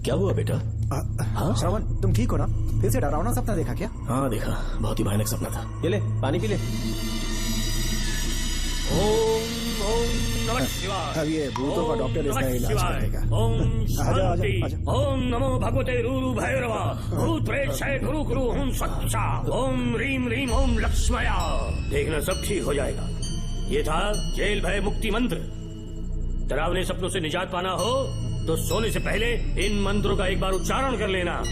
क्या हुआ बेटा? हाँ श्रवण, तुम ठीक हो ना? फिर से डरावना सपना देखा क्या? हाँ देखा, बहुत ही भयानक सपना था। ये ले पानी पी ले। ओम ओम नमः शिवाय। अब ये भूतों का डॉक्टर इसका इलाज करेगा। ओम शांति। आजा। ओम नमो भगवते रूरु भैरवा। भूत प्रेत शय गुरु गुरु ओम सच्चा। ओम रीम रीम ओम लक्ष्मया। देखना सब ठीक हो जाएगा। ये था जेल भय मुक्ति मंत्र। डरावने सपनों से निजात पाना हो तो सोने से पहले इन मंत्रों का एक बार उच्चारण कर लेना।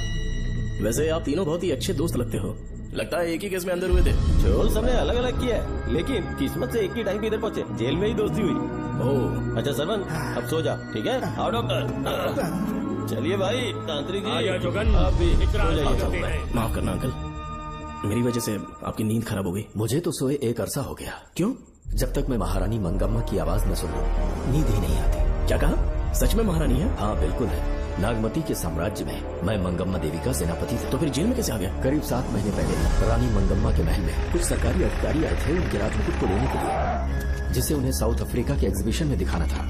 वैसे आप तीनों बहुत ही अच्छे दोस्त लगते हो। लगता है एक ही केस में अंदर हुए थे। झोल सबने अलग अलग किया है, लेकिन किस्मत से एक ही टाइम पे इधर पहुंचे। जेल में ही दोस्ती हुई। ओह अच्छा सरवन, अब सो जा, ठीक है? आओ डॉक्टर। चलिए भाई तांत्रिक जी, आजा जोगन, आप भी इतना सो जाइए। करते हैं। माफ करना अंकल, मेरी वजह से आपकी नींद खराब हो गई। मुझे तो सोए एक अरसा हो गया। क्यों? जब तक मैं महारानी मंगम्मा की आवाज न सुन लूं, नींद ही नहीं आती। क्या कहा? सच में महारानी है? हाँ बिल्कुल है। नागमती के साम्राज्य में मैं मंगम्मा देवी का सेनापति था। तो फिर जेल में कैसे आ गया? करीब 7 महीने पहले रानी मंगम्मा के महल में कुछ सरकारी अधिकारी आए थे उनके राजमुकुट को लेने के लिए, जिसे उन्हें साउथ अफ्रीका के एग्जीबिशन में दिखाना था।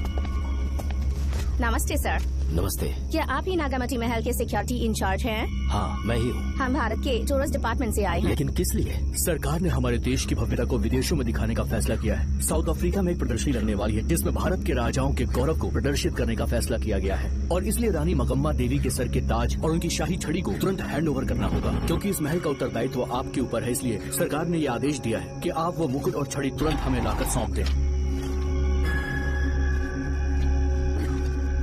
नमस्ते सर। नमस्ते। क्या आप ही नागामती महल के सिक्योरिटी इंचार्ज हैं? हाँ मैं ही हूँ। हम भारत के टूरिस्ट डिपार्टमेंट से आए हैं। लेकिन किस लिए? सरकार ने हमारे देश की भव्यता को विदेशों में दिखाने का फैसला किया है। साउथ अफ्रीका में एक प्रदर्शनी लगने वाली है जिसमें भारत के राजाओं के गौरव को प्रदर्शित करने का फैसला किया गया है, और इसलिए रानी मंगम्मा देवी के सर के ताज और उनकी शाही छड़ी को तुरंत हैंड ओवर करना होगा। क्योंकि इस महल का उत्तरदायित्व आपके ऊपर है, इसलिए सरकार ने ये आदेश दिया है कि आप वो मुकुट और छड़ी तुरंत हमें लाकर सौंप दें।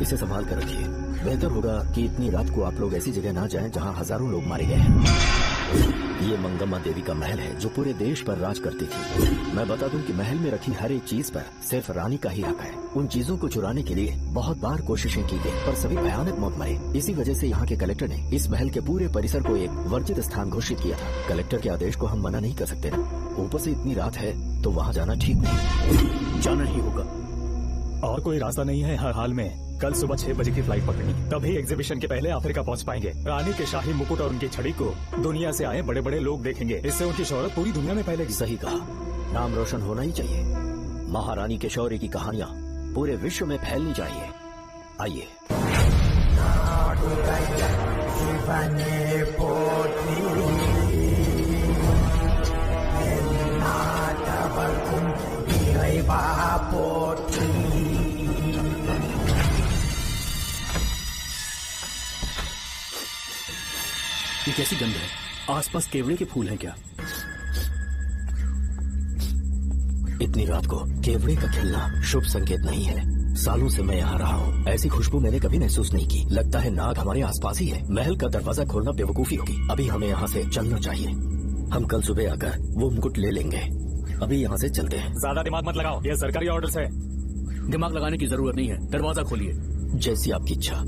इसे संभाल कर रखिए। बेहतर होगा कि इतनी रात को आप लोग ऐसी जगह ना जाएं जहां हजारों लोग मारे गए हैं। ये मंगम्मा देवी का महल है जो पूरे देश पर राज करती थी। मैं बता दूं कि महल में रखी हर एक चीज पर सिर्फ रानी का ही हक है। उन चीजों को चुराने के लिए बहुत बार कोशिशें की गई, पर सभी भयानक मौत मरे। इसी वजह से यहाँ के कलेक्टर ने इस महल के पूरे परिसर को एक वर्जित स्थान घोषित किया था। कलेक्टर के आदेश को हम मना नहीं कर सकते ना। ऊपर से इतनी रात है तो वहाँ जाना ठीक नहीं। जाना ही होगा। और कोई रास्ता नहीं है हर हाल में। कल सुबह 6 बजे की फ्लाइट पकड़नी, तभी एग्जीबिशन के पहले अफ्रीका पहुंच पाएंगे। रानी के शाही मुकुट और उनकी छड़ी को दुनिया से आए बड़े बड़े लोग देखेंगे। इससे उनकी शोहरत पूरी दुनिया में फैलेगी। सही कहा, नाम रोशन होना ही चाहिए। महारानी के शौर्य की कहानियाँ पूरे विश्व में फैलनी चाहिए। आइए। ये कैसी गंध है? आसपास केवड़े के फूल हैं क्या? इतनी रात को केवड़े का खिलना शुभ संकेत नहीं है। सालों से मैं यहाँ रहा हूँ, ऐसी खुशबू मैंने कभी महसूस नहीं की। लगता है नाग हमारे आसपास ही है। महल का दरवाजा खोलना बेवकूफी होगी। अभी हमें यहाँ से चलना चाहिए। हम कल सुबह आकर वो मुकुट ले लेंगे। अभी यहाँ से चलते हैं। ज्यादा दिमाग मत लगाओ, ये सरकारी ऑर्डर्स है। दिमाग लगाने की जरूरत नहीं है, दरवाजा खोलिए। जैसी आपकी इच्छा।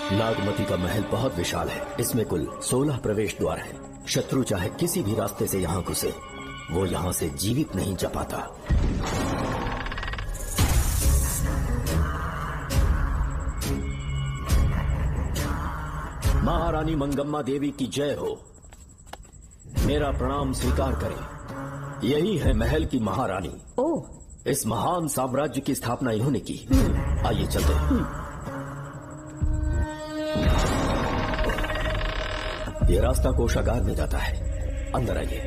नागमती का महल बहुत विशाल है। इसमें कुल 16 प्रवेश द्वार हैं। शत्रु चाहे किसी भी रास्ते से यहाँ घुसे, वो यहाँ से जीवित नहीं जा पाता। महारानी मंगम्मा देवी की जय हो। मेरा प्रणाम स्वीकार करें। यही है महल की महारानी। ओह, इस महान साम्राज्य की स्थापना इन्होंने की। आइए चलते हैं। ये रास्ता कोषागार में जाता है। अंदर आइए।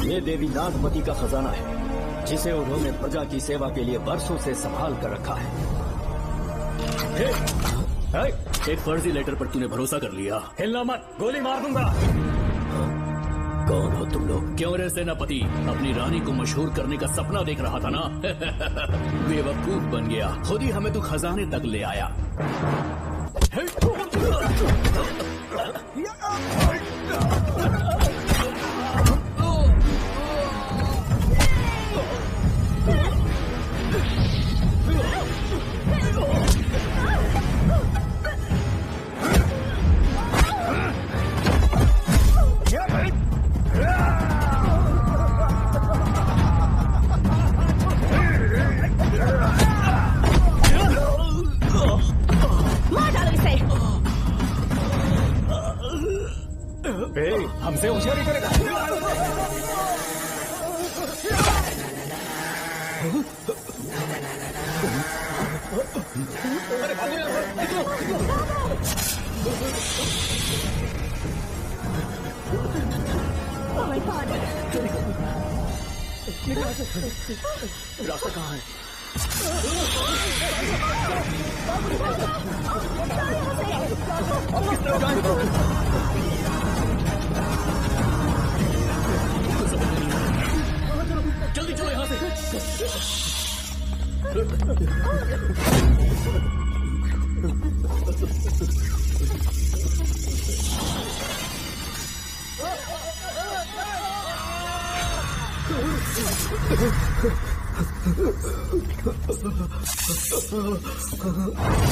ये देवी नागमती का खजाना है, जिसे उन्होंने प्रजा की सेवा के लिए बरसों से संभाल कर रखा है। एक फर्जी लेटर पर तूने भरोसा कर लिया। हिलना मत, गोली मार दूंगा। कौन हो तुम लोग? क्यों रे सेनापति, अपनी रानी को मशहूर करने का सपना देख रहा था ना? बेवकूफ बन गया। खुद ही हमें तू खजाने तक ले आया। हमसे होशियारी करेगा। Oh my God! रास्ता कहाँ है? अब किस तरफ जाएं? जल्दी चलो यहाँ से।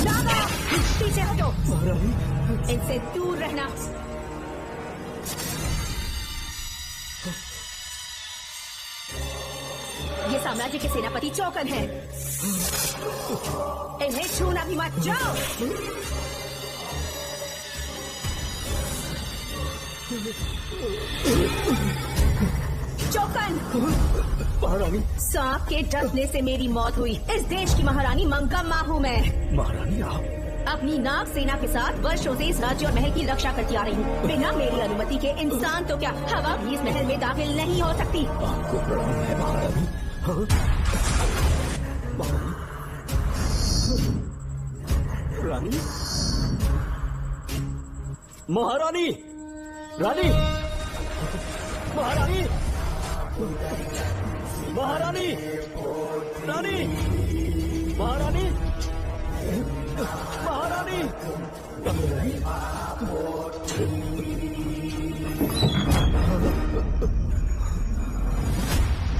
नागा, पीछे हटो। इनसे दूर रहना। ये साम्राज्य के सेनापति चौकन हैं। इन्हें छूना भी मत। जाओ। चौकन, महारानी। सांप के डसने से मेरी मौत हुई। इस देश की महारानी मंगम्मा हूँ मैं। महारानी आप अपनी नाग सेना के साथ वर्षों से इस राज्य और महल की रक्षा करती आ रही हूँ। बिना मेरी अनुमति के इंसान तो क्या हवा भी इस महल में दाखिल नहीं हो सकती। आपको प्रणाम है महारानी। हाँ? रानी, महारानी, रानी, महारानी, महारानी, रानी, महारानी, महारानी।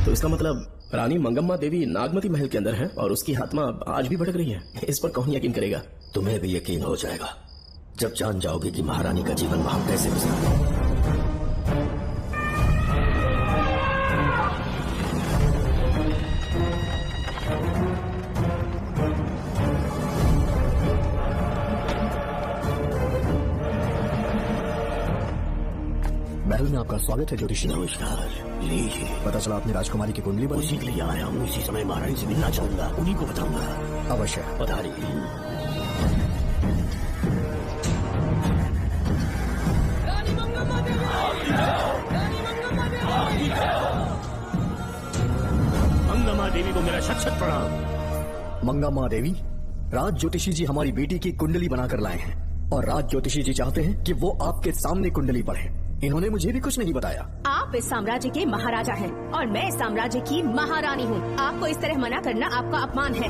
तो इसका मतलब रानी मंगम्मा देवी नागमती महल के अंदर है और उसकी आत्मा आज भी भटक रही है। इस पर कौन यकीन करेगा? तुम्हें भी यकीन हो जाएगा जब जान जाओगे कि महारानी का जीवन वहां कैसे गुजरा। महल में आपका स्वागत है ज्योतिषी। नमस्कार, लीजिए। पता चला आपने राजकुमारी की कुंडली बनी। उसी के लिए आया हूँ। इसी समय महारानी से मिलना चाहूंगा, उन्हीं को बताऊंगा। अवश्य। पधारिए। मंगम्मा देवी को मेरा शत शत प्रणाम। मंगम्मा देवी, राज ज्योतिषी जी हमारी बेटी की कुंडली बनाकर लाए हैं और राज ज्योतिषी जी चाहते हैं कि वो आपके सामने कुंडली पढ़े। इन्होंने मुझे भी कुछ नहीं बताया। आप इस साम्राज्य के महाराजा हैं और मैं इस साम्राज्य की महारानी हूँ। आपको इस तरह मना करना आपका अपमान है।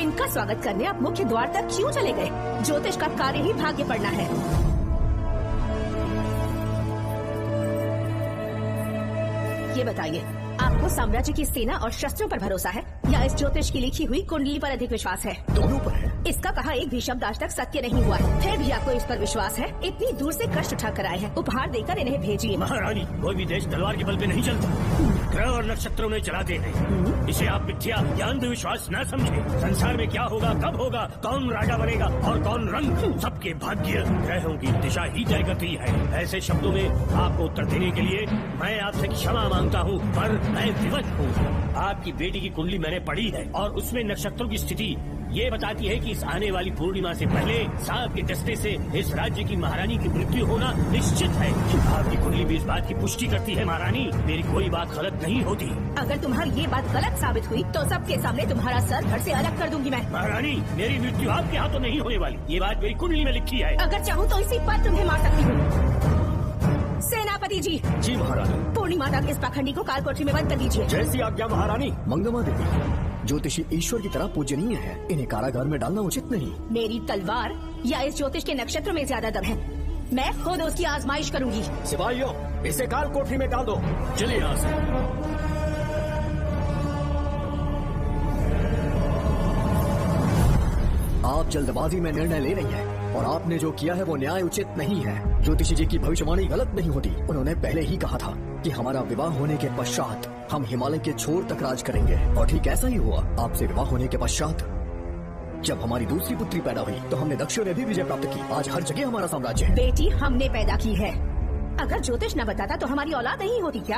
इनका स्वागत करने आप मुख्य द्वार तक क्यों चले गए? ज्योतिष का कार्य ही भाग्य पढ़ना है। ये बताइए, आपको साम्राज्य की सेना और शस्त्रों पर भरोसा है या इस ज्योतिष की लिखी हुई कुंडली पर अधिक विश्वास है? दोनों पर है। इसका कहा एक भी शब्द आज तक सत्य नहीं हुआ है, फिर भी आपको इस पर विश्वास है? इतनी दूर से कष्ट उठा कर आए हैं, उपहार देकर इन्हें भेजिए। महारानी, कोई भी देश तलवार के बल पे नहीं चलता, ग्रह और नक्षत्रों ने चलाते हैं। इसे आप मिथ्या या अंधविश्वास न समझे। संसार में क्या होगा, कब होगा, कौन राजा बनेगा और कौन रंग, सबके भाग्य ग्रहों की दिशा ही तय करती है। ऐसे शब्दों में आपको उत्तर देने के लिए मैं आपसे क्षमा मांगता हूँ, पर मैं विवश हूँ। आपकी बेटी की कुंडली मैंने पढ़ी है और उसमें नक्षत्रों की स्थिति ये बताती है कि इस आने वाली पूर्णिमा से पहले सांप के डसने से इस राज्य की महारानी की मृत्यु होना निश्चित है। आपकी कुंडली भी इस बात की पुष्टि करती है। महारानी, मेरी कोई बात गलत नहीं होती। अगर तुम्हारी ये बात गलत साबित हुई तो सबके सामने तुम्हारा सर धड़ से अलग कर दूंगी मैं। महारानी, मेरी मृत्यु आपके हाथों नहीं होने वाली, ये बात मेरी कुंडली में लिखी है। अगर चाहूँ तो इसी पर तुम्हें मार सकती हूँ। सेनापति जी। जी महारानी। पूर्णिमा तक इस पाखंडी को कालकोठरी में बंद कर दीजिए। जैसी आज्ञा महारानी। मंगम्मा देवी, ज्योतिषी ईश्वर की तरह पूजनीय है, इन्हें कारागार में डालना उचित नहीं। मेरी तलवार या इस ज्योतिष के नक्षत्र में ज्यादा दम है? मैं खुद उसकी आजमाइश करूंगी। सिपाहियों, इसे काल कोठरी में डाल दो। चलिए यहाँ से। आप जल्दबाजी में निर्णय ले रही हैं और आपने जो किया है वो न्याय उचित नहीं है। ज्योतिषी जी की भविष्यवाणी गलत नहीं होती। उन्होंने पहले ही कहा था कि हमारा विवाह होने के पश्चात हम हिमालय के छोर तक राज करेंगे और ठीक ऐसा ही हुआ। आपसे विवाह होने के पश्चात जब हमारी दूसरी पुत्री पैदा हुई तो हमने दक्षिण में भी विजय प्राप्त की। आज हर जगह हमारा साम्राज्य है। बेटी हमने पैदा की है, अगर ज्योतिष न बताता तो हमारी औलाद नहीं होती क्या?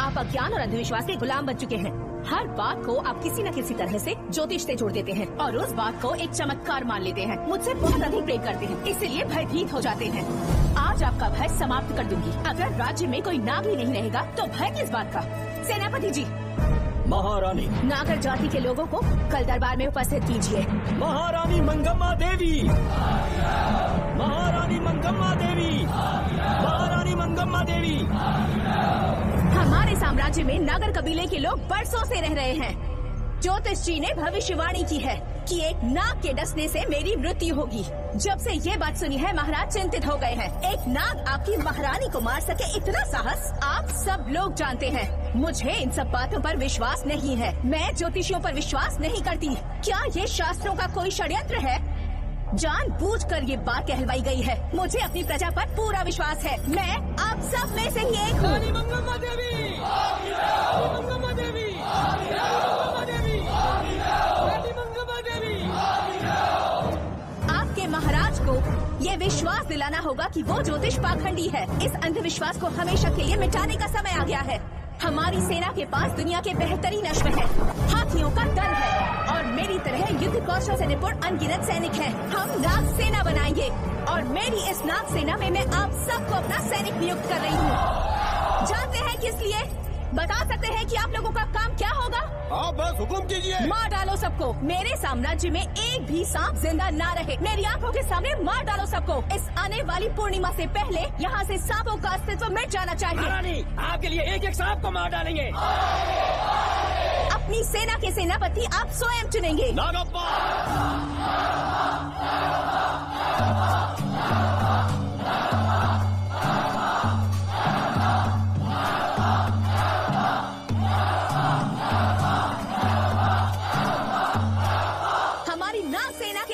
आप अज्ञान और अंधविश्वास के गुलाम बन चुके हैं। हर बात को आप किसी न किसी तरह से ज्योतिष से जोड़ देते हैं और उस बात को एक चमत्कार मान लेते हैं। मुझसे बहुत अधिक प्रेम करते हैं, इसीलिए भयभीत हो जाते हैं। आज आपका भय समाप्त कर दूंगी। अगर राज्य में कोई नाग ही नहीं रहेगा तो भय किस बात का? सेनापति जी, महारानी, नागर जाति के लोगों को कल दरबार में उपस्थित कीजिए। महारानी मंगम्मा देवी, महारानी मंगम्मा देवी, महारानी मंगम्मा देवी। हमारे साम्राज्य में नागर कबीले के लोग बरसों से रह रहे हैं। ज्योतिष जी ने भविष्यवाणी की है कि एक नाग के डसने से मेरी मृत्यु होगी। जब से ये बात सुनी है महाराज चिंतित हो गए हैं। एक नाग आपकी महारानी को मार सके, इतना साहस आप सब लोग जानते हैं। मुझे इन सब बातों पर विश्वास नहीं है। मैं ज्योतिषियों पर विश्वास नहीं करती। क्या ये शास्त्रों का कोई षड्यंत्र है? जानबूझकर ये बात कहलवाई गई है। मुझे अपनी प्रजा पर पूरा विश्वास है। मैं आप सब में से ही एक हूँ। मंगम्मा देवी, मंगम्मा देवी, मंगम्मा देवी, मंगम्मा देवी। आपके महाराज को ये विश्वास दिलाना होगा कि वो ज्योतिष पाखंडी है। इस अंधविश्वास को हमेशा के लिए मिटाने का समय आ गया है। हमारी सेना के पास दुनिया के बेहतरीन अश्व है, हाथियों का दल है और मेरी तरह युद्ध कौशल से निपुण अनगिनत सैनिक हैं। हम नाग सेना बनाएंगे और मेरी इस नाग सेना में मैं आप सबको अपना सैनिक नियुक्त कर रही हूँ। जानते हैं किस लिए? बता सकते हैं कि आप लोगों का काम क्या होगा? आप बस हुक्म कीजिए। मार डालो सबको। मेरे साम्राज्य में एक भी सांप जिंदा ना रहे। मेरी आंखों के सामने मार डालो सबको। इस आने वाली पूर्णिमा से पहले यहाँ से सांपों का अस्तित्व मिट जाना चाहिए। महारानी, आपके लिए एक एक सांप को मार डालेंगे। अपनी सेना के सेनापति आप स्वयं चुनेंगे। नागप्पा,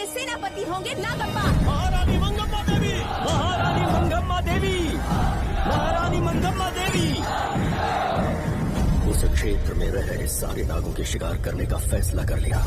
सेनापति होंगे नागप्पा। महारानी मंगम्मा देवी, महारानी मंगम्मा देवी, महारानी मंगम्मा देवी। उस क्षेत्र में रह रहे सारे नागों के शिकार करने का फैसला कर लिया।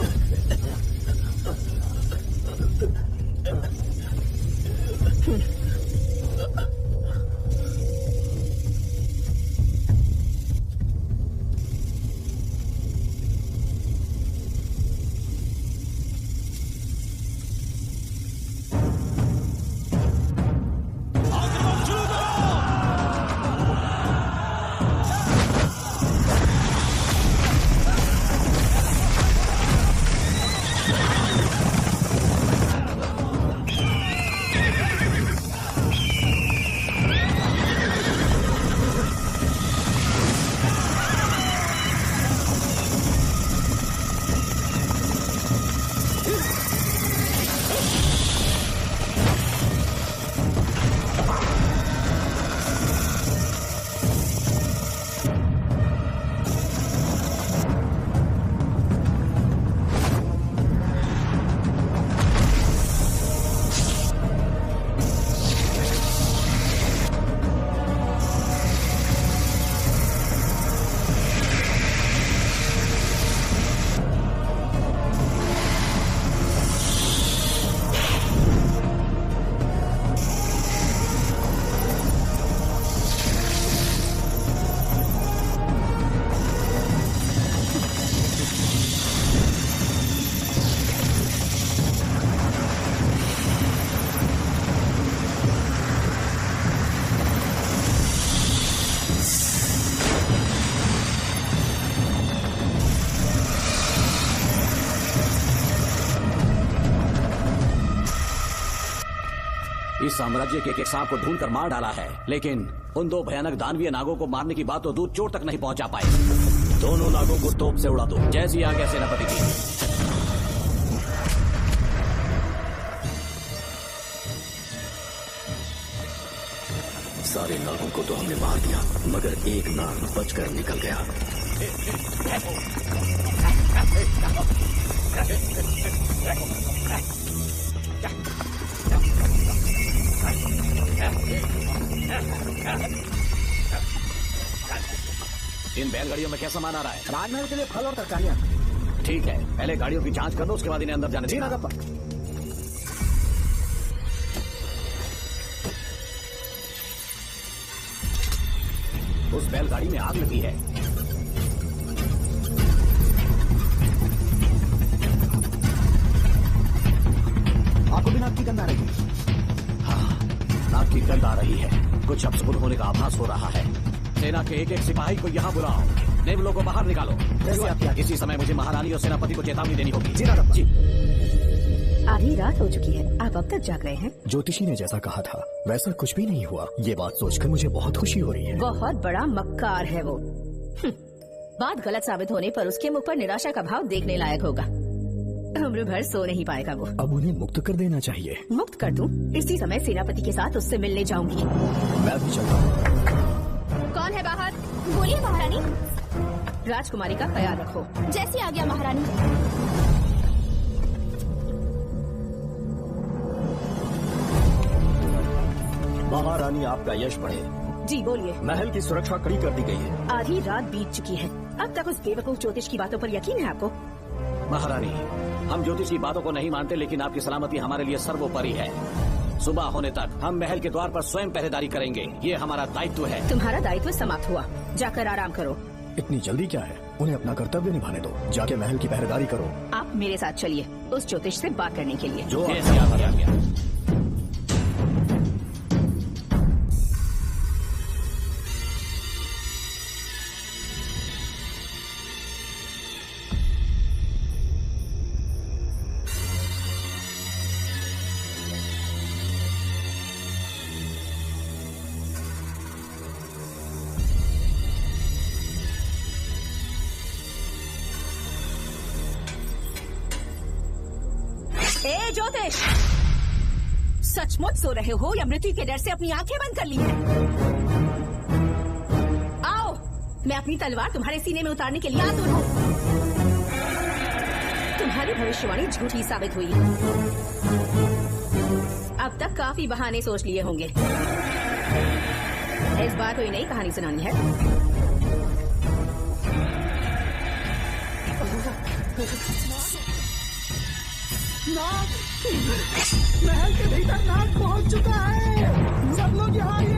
इस साम्राज्य के एक सांप को ढूंढकर मार डाला है, लेकिन उन दो भयानक दानवीय नागों को मारने की बात तो दूर चोट तक नहीं पहुंचा पाए। दोनों नागों को तोप से उड़ा दो, जैसी आज्ञा सेनापति की। सारे नागों को तो हमने मार दिया, मगर एक नाग बचकर निकल गया। इन बैलगाड़ियों में क्या सामान आ रहा है? राजमहल के लिए फल और तरकारियां। ठीक है, पहले गाड़ियों की जांच कर लो, उसके बाद इन्हें अंदर जाने देना। बैलगाड़ी में आग लगी है। आपको भी नाक की गंध आ रही है? हाँ, नाक की गंध आ रही है। कुछ अपशकुन होने का आभास हो रहा है। सेना के एक एक सिपाही को यहाँ बुलाओ। नेवलों को बाहर निकालो। जैसे आप क्या? इसी समय मुझे महारानी और सेनापति को चेतावनी देनी होगी। जी राघव जी। आधी रात हो चुकी है, आप अब तक जाग रहे हैं। ज्योतिषी ने जैसा कहा था वैसा कुछ भी नहीं हुआ। ये बात सोचकर मुझे बहुत खुशी हो रही है। बहुत बड़ा मक्कार है वो। बात गलत साबित होने पर उसके मुख पर निराशा का भाव देखने लायक होगा। उम्र भर सो नहीं पाएगा वो। अब उन्हें मुक्त कर देना चाहिए। मुक्त कर दूं? इसी समय सेनापति के साथ उससे मिलने जाऊंगी। मैं भी चलता हूँ। कौन है बाहर? बोलिए महारानी। राजकुमारी का ख्याल रखो। जैसी आ गया महारानी। महारानी आपका यश बढ़े। जी बोलिए। महल की सुरक्षा कड़ी कर दी गई है। आधी रात बीत चुकी है, अब तक उस बेवकूफ ज्योतिष की बातों पर यकीन है आपको? महारानी, हम ज्योतिष की बातों को नहीं मानते, लेकिन आपकी सलामती हमारे लिए सर्वोपरि है। सुबह होने तक हम महल के द्वार पर स्वयं पहरेदारी करेंगे। ये हमारा दायित्व है। तुम्हारा दायित्व समाप्त हुआ, जाकर आराम करो। इतनी जल्दी क्या है? उन्हें अपना कर्तव्य निभाने दो। जाके महल की पहरेदारी करो। आप मेरे साथ चलिए उस ज्योतिष से बात करने के लिए। जो जैसे आपकी आज्ञा। ए ज्योतिष, सचमुच सो रहे हो या मृत्यु के डर से अपनी आंखें बंद कर ली हैं? आओ, मैं अपनी तलवार तुम्हारे सीने में उतारने के लिए आतुर हूँ। तुम्हारी भविष्यवाणी झूठी साबित हुई। अब तक काफी बहाने सोच लिए होंगे। इस बार कोई नई कहानी सुनानी है? नाग! महल के भीतर नाग पहुंच चुका है। सब लोग यहाँ आइए।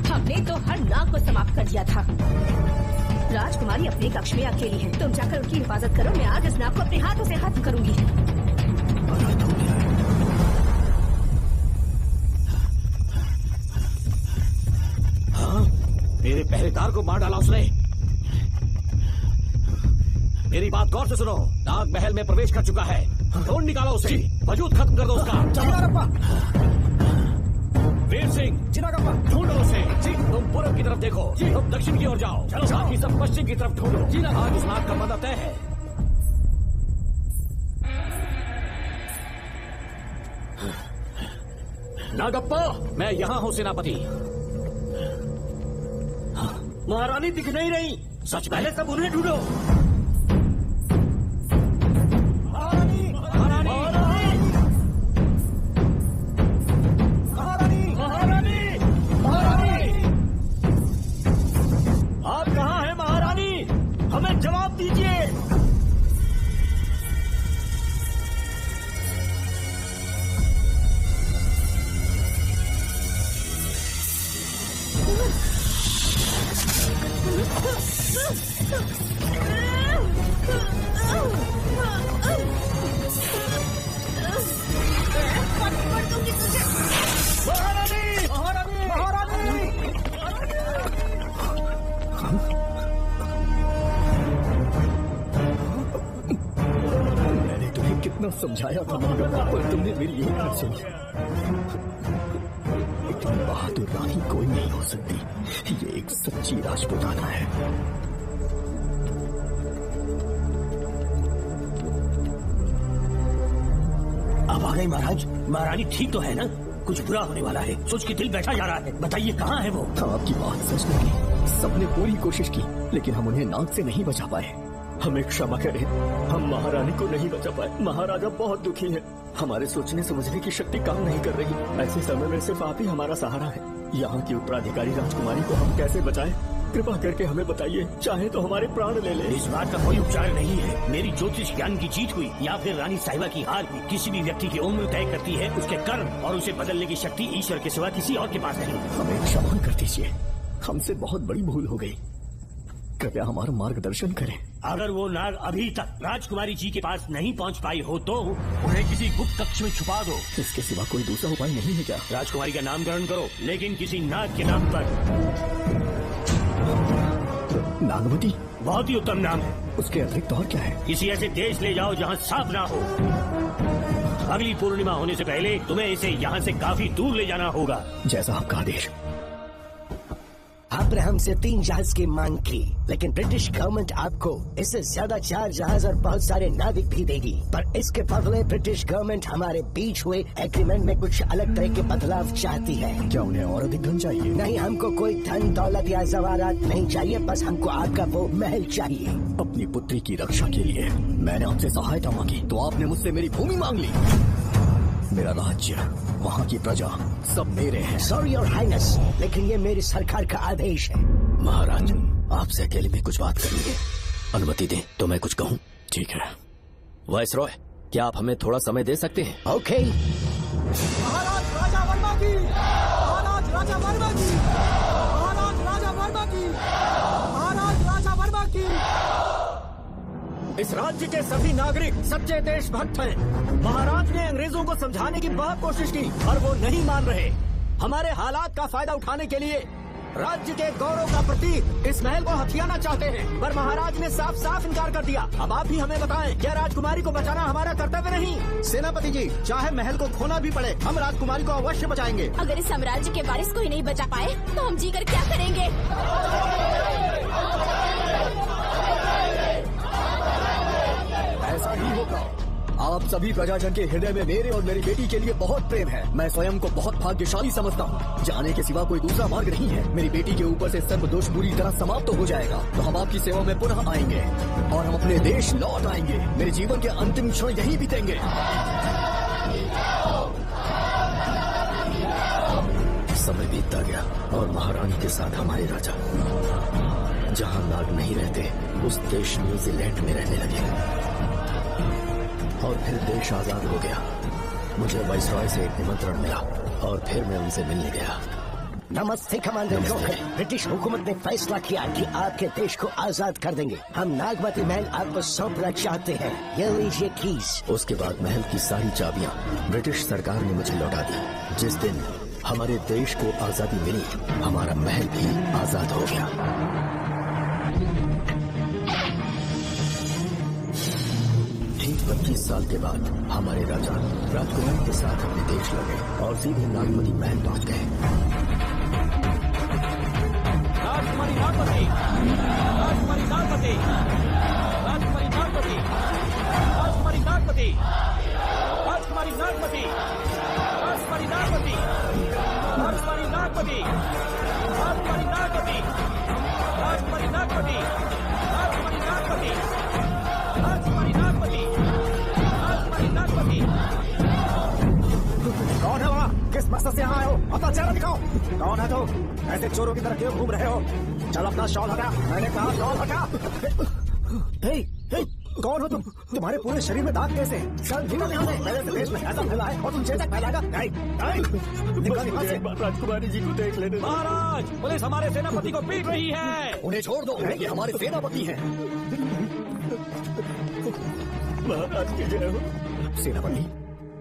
हमने तो हर नाग को समाप्त कर दिया था। राजकुमारी अपने कक्ष में अकेली है। तुम जाकर उनकी हिफाजत करो। मैं आज इस नाग को अपने हाथों से खत्म करूंगी। हाँ, मेरे पहरेदार को मार डाला उसने। मेरी बात गौर से सुनो। नाग महल में प्रवेश कर चुका है। ढूंढ निकालो उसे। वजूद खत्म कर दो उसका। वीर सिंह, ढूंढो उसे। जी, तुम पूरब की तरफ देखो। तुम दक्षिण की ओर जाओ। बाकी सब पश्चिम की तरफ ढूंढो। जी, आज उस नाग का पता तय है। नागप्पा, मैं यहाँ हूँ सेनापति। महारानी दिख नहीं रही। सच में? पहले सब उन्हें ढूंढो। जवाब दीजिए। समझाया था पर तुमने मेरी यही बात सुनी। इतनी बहादुर रानी कोई नहीं हो सकती। ये एक सच्ची राजपुताना है। अब आ गए महाराज। महारानी ठीक तो है ना? कुछ बुरा होने वाला है। सोच के दिल बैठा जा रहा है। बताइए कहाँ है वो? आपकी बात सच नहीं। सबने पूरी कोशिश की लेकिन हम उन्हें नाग से नहीं बचा पाए। हमें क्षमा करें, हम महारानी को नहीं बचा पाए। महाराजा बहुत दुखी है। हमारे सोचने समझने की शक्ति काम नहीं कर रही। ऐसे समय में सिर्फ आप ही हमारा सहारा है। यहाँ की उत्तराधिकारी राजकुमारी को हम कैसे बचाएं? कृपा करके हमें बताइए, चाहे तो हमारे प्राण ले ले। इस बात का कोई उपचार नहीं है। मेरी ज्योतिष ज्ञान की जीत हुई या फिर रानी साहिबा की हार हुई। किसी भी व्यक्ति की उम्र तय करती है उसके कर्म, और उसे बदलने की शक्ति ईश्वर के सिवा किसी और के पास नहीं। हमें क्षमा कर दीजिए, हमसे बहुत बड़ी भूल हो गई। कृपया हमारा मार्गदर्शन करें। अगर वो नाग अभी तक राजकुमारी जी के पास नहीं पहुंच पाई हो तो उन्हें किसी गुप्त कक्ष में छुपा दो। इसके सिवा कोई दूसरा उपाय नहीं है क्या? राजकुमारी का नामकरण करो, लेकिन किसी नाग के नाम पर। नागवती बहुत ही उत्तम नाम है। उसके अतिरिक्त और क्या है? किसी ऐसे देश ले जाओ जहाँ सांप ना हो। अगली पूर्णिमा होने से पहले तुम्हें इसे यहाँ से काफी दूर ले जाना होगा। जैसा आपका आदेश। आपने हमसे 3 जहाज की मांग की, लेकिन ब्रिटिश गवर्नमेंट आपको इससे ज्यादा 4 जहाज और बहुत सारे नाविक भी देगी। पर इसके बदले ब्रिटिश गवर्नमेंट हमारे बीच हुए एग्रीमेंट में कुछ अलग तरह के बदलाव चाहती है। क्या उन्हें और अधिक धन चाहिए? नहीं, हमको कोई धन दौलत या जवाहरात नहीं चाहिए, बस हमको आपका वो महल चाहिए। अपनी पुत्री की रक्षा के लिए मैंने आपसे सहायता मांगी तो आपने मुझसे मेरी भूमि मांग ली। मेरा राज्य, वहाँ की प्रजा सब मेरे हैं। सॉरी योर हाइनेस, लेकिन ये मेरी सरकार का आदेश है। महाराज, आपसे अकेले में कुछ बात करनी है। अनुमति दें तो मैं कुछ कहूँ? ठीक है। वाइसरॉय, क्या आप हमें थोड़ा समय दे सकते हैं? ओके। महाराज राजा वर्मा की, महाराज राजा वर्मा की, महाराज राजा वर्मा की, महाराज राजा वर्मा की। इस राज्य के सभी नागरिक सच्चे देशभक्त हैं। महाराज ने अंग्रेजों को समझाने की बहुत कोशिश की और वो नहीं मान रहे। हमारे हालात का फायदा उठाने के लिए राज्य के गौरव का प्रतीक इस महल को हथियाना चाहते हैं, पर महाराज ने साफ साफ इनकार कर दिया। अब आप ही हमें बताएं, क्या राजकुमारी को बचाना हमारा कर्तव्य नहीं? सेनापति जी, चाहे महल को खोना भी पड़े, हम राजकुमारी को अवश्य बचाएंगे। अगर इस साम्राज्य के वारिस को ही नहीं बचा पाए तो हम जीकर क्या करेंगे? ऐसा ही होगा। आप सभी प्रजाजन के हृदय में मेरे और मेरी बेटी के लिए बहुत प्रेम है। मैं स्वयं को बहुत भाग्यशाली समझता हूँ। जाने के सिवा कोई दूसरा मार्ग नहीं है। मेरी बेटी के ऊपर से सर्व दोष पूरी तरह समाप्त हो जाएगा तो हम आपकी सेवा में पुनः आएंगे और हम अपने देश लौट आएंगे। मेरे जीवन के अंतिम क्षण यही बीतेंगे। समय बीतता गया और महारानी के साथ हमारे राजा जहाँ नाग नहीं रहते उस देश न्यूजीलैंड में रहने लगे और फिर देश आजाद हो गया। मुझे वाइसरॉय से एक निमंत्रण मिला और फिर मैं उनसे मिलने गया। नमस्ते कमांडर जोकर। ब्रिटिश हुकूमत ने फैसला किया कि आपके देश को आजाद कर देंगे। हम नागवती महल आपको सौंपना चाहते हैं। ये लीजिए कीज। उसके बाद महल की सारी चाबियां ब्रिटिश सरकार ने मुझे लौटा दी। जिस दिन हमारे देश को आजादी मिली, हमारा महल भी आजाद हो गया। ठीक 25 साल के बाद हमारे राजा राजकुमारी के साथ अपने देश लगे और सीधे नागमती महल पहुंच गए। राजकुमारी नागवती, राजकुमारी नागवती, राजकुमारी नागवती, राजकुमारी नागवती, राजकुमारी नागवती, राजकुमारी नागवती, राजकुमारी नागवती, राजकुमारी नागवती, राजकुमारी नागवती, राजकुमारी नागवती, राजकुमारी नागवती, राजकुमारी नागवती। कौन है वहाँ? किस मकसद से यहाँ आए हो? अपना चेहरा दिखाओ। कौन है तो? ऐसे चोरों की तरह क्यों घूम रहे हो? चल अपना शॉल हटा। मैंने कहा शॉल हटा। कौन हो तुम? तुम्हारे पूरे शरीर में दाग कैसे? चल निकल यहाँ से। मेरे से देश में ऐसा फैला है और तुम चेतक फैलाएगा? राजकुमारी जी को देख लेने। महाराज, पुलिस हमारे सेनापति को पीट रही है। उन्हें छोड़ दो, ये हमारे सेनापति हैं। महाराज की जय हो। सेनापति,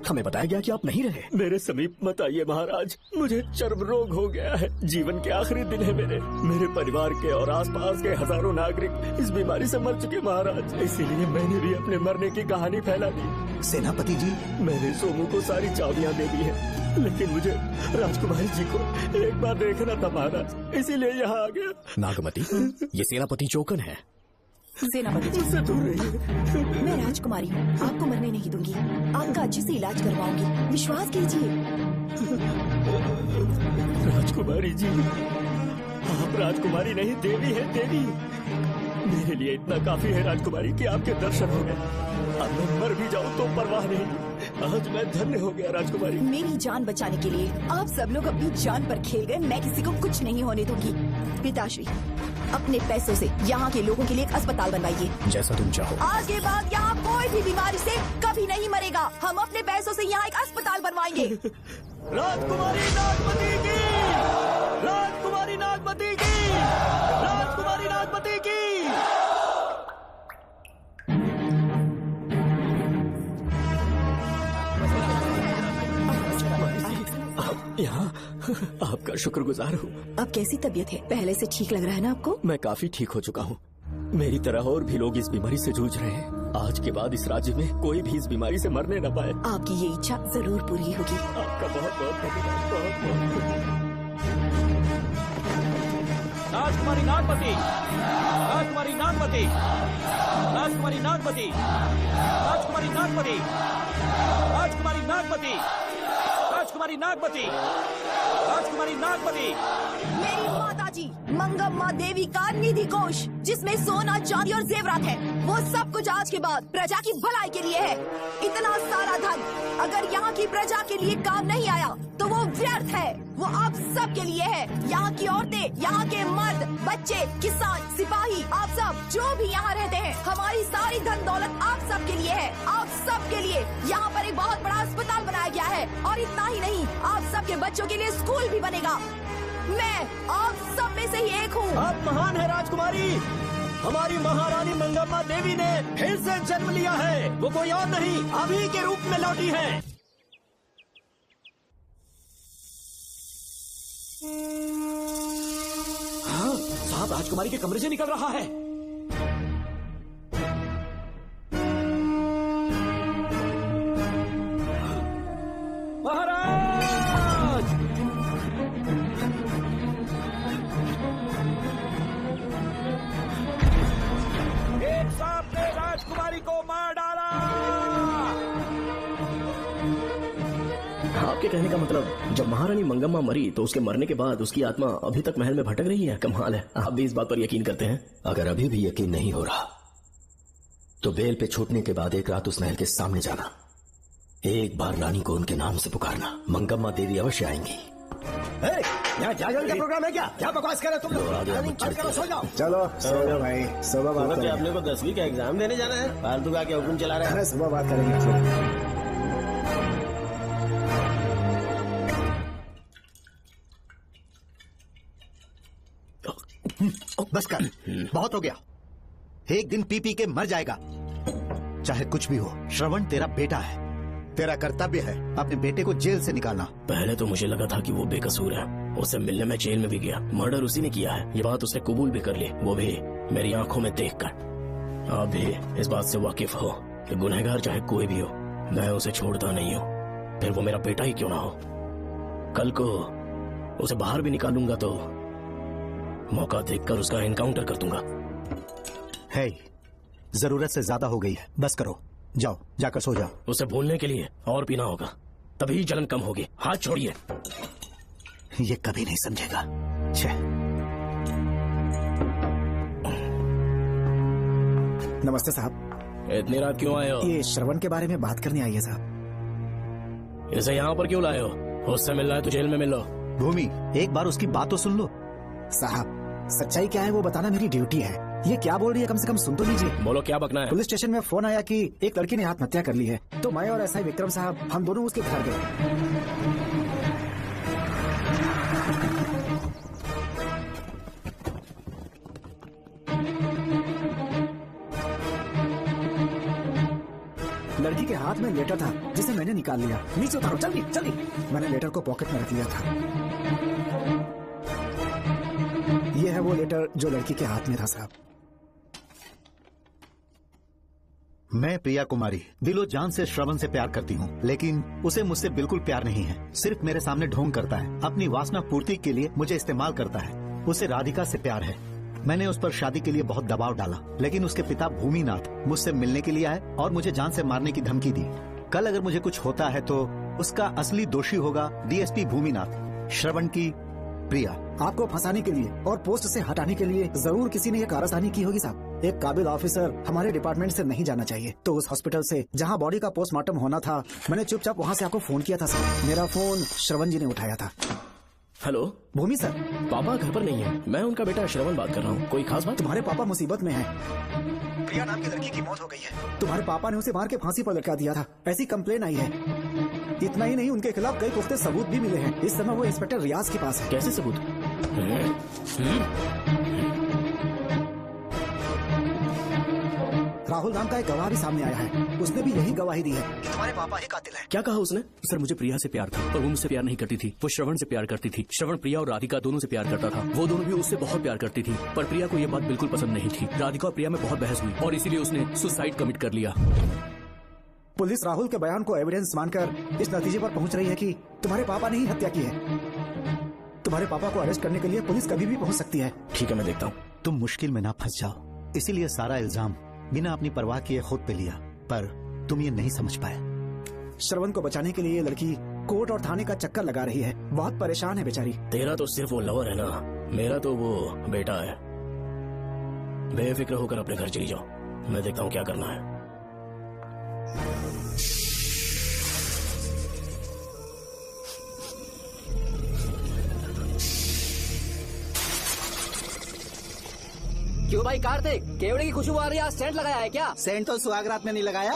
हमें बताया गया कि आप नहीं रहे। मेरे समीप मत आइए महाराज, मुझे चर्म रोग हो गया है। जीवन के आखिरी दिन है मेरे परिवार के और आसपास के हजारों नागरिक इस बीमारी से मर चुके महाराज। इसीलिए मैंने भी अपने मरने की कहानी फैला दी। सेनापति जी, मैंने सोमू को सारी चाबियां दे दी है, लेकिन मुझे राजकुमारी जी को एक बार देखना था महाराज, इसीलिए यहाँ आ गया। नागमती, ये सेनापति चौकन है। सेनापति जी, उससे दूर रहिए। मैं राजकुमारी हूँ, आपको मरने नहीं दूंगी। आपका अच्छे से इलाज करवाऊंगी, विश्वास कीजिए। राजकुमारी जी, आप राजकुमारी नहीं देवी है, देवी। मेरे लिए इतना काफी है राजकुमारी कि आपके दर्शन हो गए। अब मैं मर भी जाऊँ तो परवाह नहीं। आज मैं धन्य हो गया राजकुमारी। मेरी जान बचाने के लिए आप सब लोग अपनी जान पर खेल गए। मैं किसी को कुछ नहीं होने दूंगी। पिताश्री, अपने पैसों से यहाँ के लोगों के लिए एक अस्पताल बनवाइए। जैसा तुम चाहो। आज के बाद यहाँ कोई भी बीमारी से कभी नहीं मरेगा। हम अपने पैसों से यहाँ एक अस्पताल बनवाएंगे। राजकुमारी नागमती की, राजकुमारी नागमती की, राजकुमारी नागमती की। यहाँ आपका शुक्रगुजार हूँ। अब कैसी तबीयत है? पहले से ठीक लग रहा है ना आपको? मैं काफी ठीक हो चुका हूँ। मेरी तरह और भी लोग इस बीमारी से जूझ रहे हैं। आज के बाद इस राज्य में कोई भी इस बीमारी से मरने न पाए। आपकी ये इच्छा जरूर पूरी होगी। आपका बहुत बहुत धन्यवाद, बहुत बहुत। राजकुमारी नागमती, राजकुमारी नागमती, राजकुमारी नागमती, राजकुमारी नागमती, राजकुमारी नागमती, राजकुमारी नागमती, राजकुमारी नागमती। मेरी माताजी मंगम्मा देवी का निधि कोष, जिसमें सोना, चांदी और जेवरात है, वो सब कुछ आज के बाद प्रजा की भलाई के लिए है। इतना सारा धन अगर यहाँ की प्रजा के लिए काम नहीं आया तो वो व्यर्थ है। वो आप सब के लिए है। यहाँ की औरतें, यहाँ के मर्द, बच्चे, किसान, सिपाही, आप सब जो भी यहाँ रहते हैं, हमारी सारी धन दौलत आप सब के लिए है। आप सब के लिए यहाँ पर एक बहुत बड़ा अस्पताल बनाया गया है। और इतना ही नहीं, आप सब के बच्चों के लिए स्कूल भी बनेगा। मैं आप सब में से ही एक हूँ। आप महान है राजकुमारी। हमारी महारानी मंगम्मा देवी ने फिर से जन्म लिया है। वो कोई और नहीं, अभी के रूप में लौटी है। हाँ, साहब राजकुमारी के कमरे से निकल रहा है। महाराज! एक सांप ने राजकुमारी को मार डाला। आपके कहने का मतलब जब महारानी मंगम्मा मरी तो उसके मरने के बाद उसकी आत्मा अभी तक महल में भटक रही है? कमाल है, आप भी इस बात पर यकीन करते हैं? अगर अभी भी यकीन नहीं हो रहा तो बेल पे छूटने के बाद एक रात उस महल के सामने जाना, एक बार रानी को उनके नाम से पुकारना। मंगम्मा देवी अवश्य आएंगी। यहाँ जागरण का प्रोग्राम है क्या? क्या बकवास कर रहे तुम लोग? सो जाओ। चलो सो जाओ भाई, सुबह बात करेंगे। अपने को 10वीं का एग्जाम देने जाना है, फालतू का क्या हुक्म चला रहे हैं? सुबह बात करेंगे। बस कर, बहुत हो गया। एक दिन पी पी के मर जाएगा। चाहे कुछ भी हो, श्रवण तेरा बेटा है। तेरा कर्तव्य है अपने बेटे को जेल से निकालना। पहले तो मुझे लगा था कि वो बेकसूर है। उससे मिलने में जेल में भी गया, मर्डर उसी ने किया है। ये बात उसने कबूल भी कर ली, वो भी मेरी आंखों में देखकर। आप भी इस बात से वाकिफ हो कि गुनहगार चाहे कोई भी हो, मैं उसे छोड़ता नहीं हूँ, फिर वो मेरा बेटा ही क्यों ना हो। कल को उसे बाहर भी निकालूंगा तो मौका देखकर उसका एनकाउंटर कर दूंगा। है, जरूरत से ज्यादा हो गई है, बस करो। जाओ, जाकर सो जाओ। उसे भूलने के लिए और पीना होगा, तभी जलन कम होगी। हाथ छोड़िए। ये कभी नहीं समझेगा। नमस्ते साहब। इतनी रात क्यों आए हो? ये श्रवण के बारे में बात करने आई है साहब। इसे यहाँ पर क्यों लाए हो? उससे मिलना है तो जेल में मिल लो। भूमि, एक बार उसकी बात तो सुन लो। साहब, सच्चाई क्या है वो बताना मेरी ड्यूटी है। ये क्या बोल रही है, कम से कम सुन तो लीजिए। बोलो, क्या बकना है? पुलिस स्टेशन में फोन आया कि एक लड़की ने आत्महत्या कर ली है, तो मैं और एसआई विक्रम साहब हम दोनों उसके घर गए। लड़की के हाथ में लेटर था जिसे मैंने निकाल लिया। नीचे उतारो, जल्दी जल्दी। मैंने लेटर को पॉकेट में रख लिया था। ये है वो लेटर जो लड़की के हाथ में था साहब। मैं प्रिया कुमारी दिलो जान से श्रवण से प्यार करती हूँ, लेकिन उसे मुझसे बिल्कुल प्यार नहीं है। सिर्फ मेरे सामने ढोंग करता है, अपनी वासना पूर्ति के लिए मुझे इस्तेमाल करता है। उसे राधिका से प्यार है। मैंने उस पर शादी के लिए बहुत दबाव डाला, लेकिन उसके पिता भूमिनाथ मुझसे मिलने के लिए आए और मुझे जान से मारने की धमकी दी। कल अगर मुझे कुछ होता है तो उसका असली दोषी होगा डीएसपी भूमिनाथ। श्रवण की प्रिया। आपको फंसाने के लिए और पोस्ट से हटाने के लिए जरूर किसी ने ये कारस्तानी की होगी साहब। एक काबिल ऑफिसर हमारे डिपार्टमेंट से नहीं जाना चाहिए। तो उस हॉस्पिटल से जहाँ बॉडी का पोस्टमार्टम होना था, मैंने चुपचाप वहाँ से आपको फोन किया था साहब। मेरा फोन श्रवण जी ने उठाया था। हेलो भूमि सर। पापा घर पर नहीं है, मैं उनका बेटा श्रवण बात कर रहा हूँ। कोई खास बात? तुम्हारे पापा मुसीबत में हैं। प्रिया नाम की लड़की की मौत हो गई है। तुम्हारे पापा ने उसे मार के फांसी पर लटका दिया था, ऐसी कंप्लेन आई है। इतना ही नहीं, उनके खिलाफ कई पुख्ते सबूत भी मिले हैं। इस समय वो इंस्पेक्टर रियाज के पास है। कैसे सबूत? राहुल नाम का एक गवाह भी सामने आया है, उसने भी यही गवाही दी है कि तुम्हारे पापा ही कातिल है। क्या कहा उसने? सर मुझे प्रिया से प्यार था, पर वो मुझसे प्यार नहीं करती थी। वो श्रवण से प्यार करती थी। श्रवण प्रिया और राधिका दोनों से प्यार करता था। वो दोनों भी उससे बहुत प्यार करती थी, पर प्रिया को ये बात बिल्कुल पसंद नहीं थी। राधिका और प्रिया में बहुत बहस हुई और इसीलिए उसने सुसाइड कमिट कर लिया। पुलिस राहुल के बयान को एविडेंस मानकर इस नतीजे पर पहुंच रही है कि तुम्हारे पापा ने ही हत्या की है। तुम्हारे पापा को अरेस्ट करने के लिए पुलिस कभी भी पहुंच सकती है। ठीक है, मैं देखता हूँ। तुम मुश्किल में ना फंस जाओ, इसीलिए सारा इल्जाम बिना अपनी परवाह किए खुद पे लिया, पर तुम ये नहीं समझ पाए। श्रवण को बचाने के लिए ये लड़की कोर्ट और थाने का चक्कर लगा रही है। बहुत परेशान है बेचारी। तेरा तो सिर्फ वो लवर है ना, मेरा तो वो बेटा है। बेफिक्र होकर अपने घर चली जाओ, मैं देखता हूँ क्या करना है। क्यों भाई कार्तिक, केवड़े की खुशबू आ रही है, सेंट लगाया है क्या? सेंट तो सुहागरात में नहीं लगाया।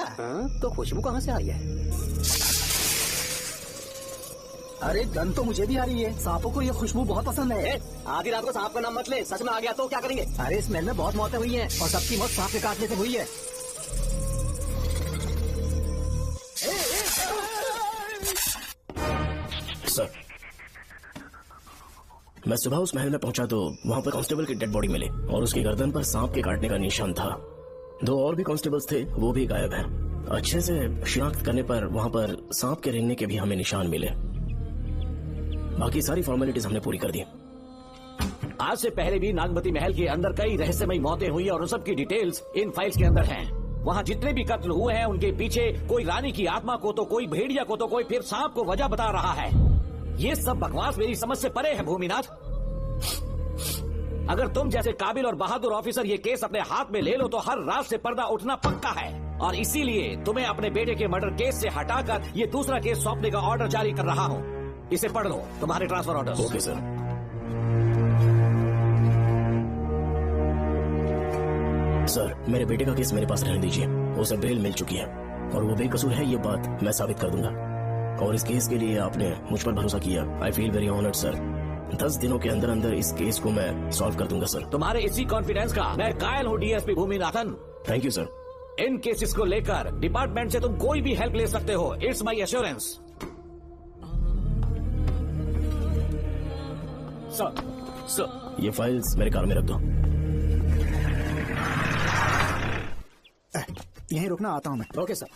तो खुशबू कहाँ से आई है? अरे गन तो मुझे भी आ रही है। सांपों को ये खुशबू बहुत पसंद है। आधी रात को सांप का नाम मत ले, सच में आ गया तो क्या करेंगे? अरे इस महल में बहुत मौतें हुई हैं और सबकी मौत सांप के काटने से हुई है। सर, मैं सुबह उस महल में पहुंचा तो वहां पर कांस्टेबल की डेड बॉडी मिली और उसकी गर्दन पर सांप के काटने का निशान था। 2 और भी कांस्टेबल्स थे, वो भी गायब हैं। अच्छे से शिनाख्त करने पर वहां पर सांप के रेंगने के भी हमें निशान मिले। बाकी सारी फॉर्मेलिटीज हमने पूरी कर दी। आज से पहले भी नागमती महल के अंदर कई रहस्यमयी मौतें हुई और उन सब की डिटेल्स इन फाइल्स के अंदर हैं। वहाँ जितने भी कत्ल हुए हैं उनके पीछे कोई रानी की आत्मा को तो कोई भेड़िया को तो कोई फिर सांप को वजह बता रहा है। ये सब बकवास मेरी समझ से परे है भूमिनाथ। अगर तुम जैसे काबिल और बहादुर ऑफिसर ये केस अपने हाथ में ले लो तो हर रात से पर्दा उठना पक्का है, और इसीलिए तुम्हें अपने बेटे के मर्डर केस से हटाकर ये दूसरा केस सौंपने का ऑर्डर जारी कर रहा हूँ। इसे पढ़ लो, तुम्हारे transfer order. Okay sir. Sir, मेरे बेटे का केस मेरे पास रहने दीजिए। उसे बेल मिल चुकी है और वो बेकसूर है, ये बात मैं साबित कर दूंगा। और इस केस के लिए आपने मुझ पर भरोसा किया। I feel very honoured sir. 10 दिनों के अंदर अंदर इस केस को मैं सॉल्व कर दूंगा सर। तुम्हारे इसी कॉन्फिडेंस का मैं कायल हूँ DSP Bhuminathan. Thank you sir. In cases को लेकर डिपार्टमेंट से तुम कोई भी हेल्प ले सकते हो। It's my assurance. सर, ये फाइल्स मेरे कार में रख दो। यहीं रुकना, आता हूँ मैं। Okay sir.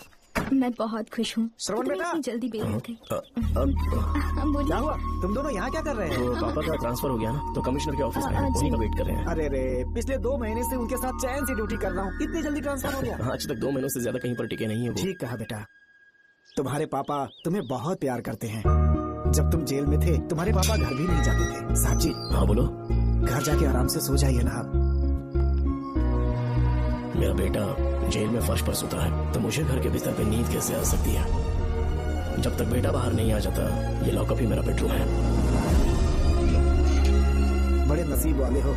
मैं बहुत खुश हूँ। श्रवण बेटा, जल्दी बेल हो गई। क्या हुआ? तुम दोनों यहाँ क्या कर रहे हैं? तो पापा का ट्रांसफर हो गया ना, तो कमिश्नर के ऑफिस में उन्हीं का वेट कर रहे हैं। अरे रे, पिछले 2 महीने से उनके साथ चैन से ड्यूटी कर रहा हूँ, इतनी जल्दी ट्रांसफर हो गया? आज तक 2 महीनों से ज्यादा कहीं पर टिके नहीं है वो। ठीक कहा बेटा। तुम्हारे पापा तुम्हें बहुत प्यार करते हैं। जब तुम जेल में थे तुम्हारे पापा घर भी नहीं जाते थे। साहब जी। हाँ बोलो। घर जाके आराम से सो जाइए ना। मेरा बेटा जेल में फर्श पर सोता है तो मुझे घर के बिस्तर पे नींद कैसे आ सकती है? जब तक बेटा बाहर नहीं आ जाता, ये लॉकअप ही मेरा बेडरूम है। बड़े नसीब वाले हो,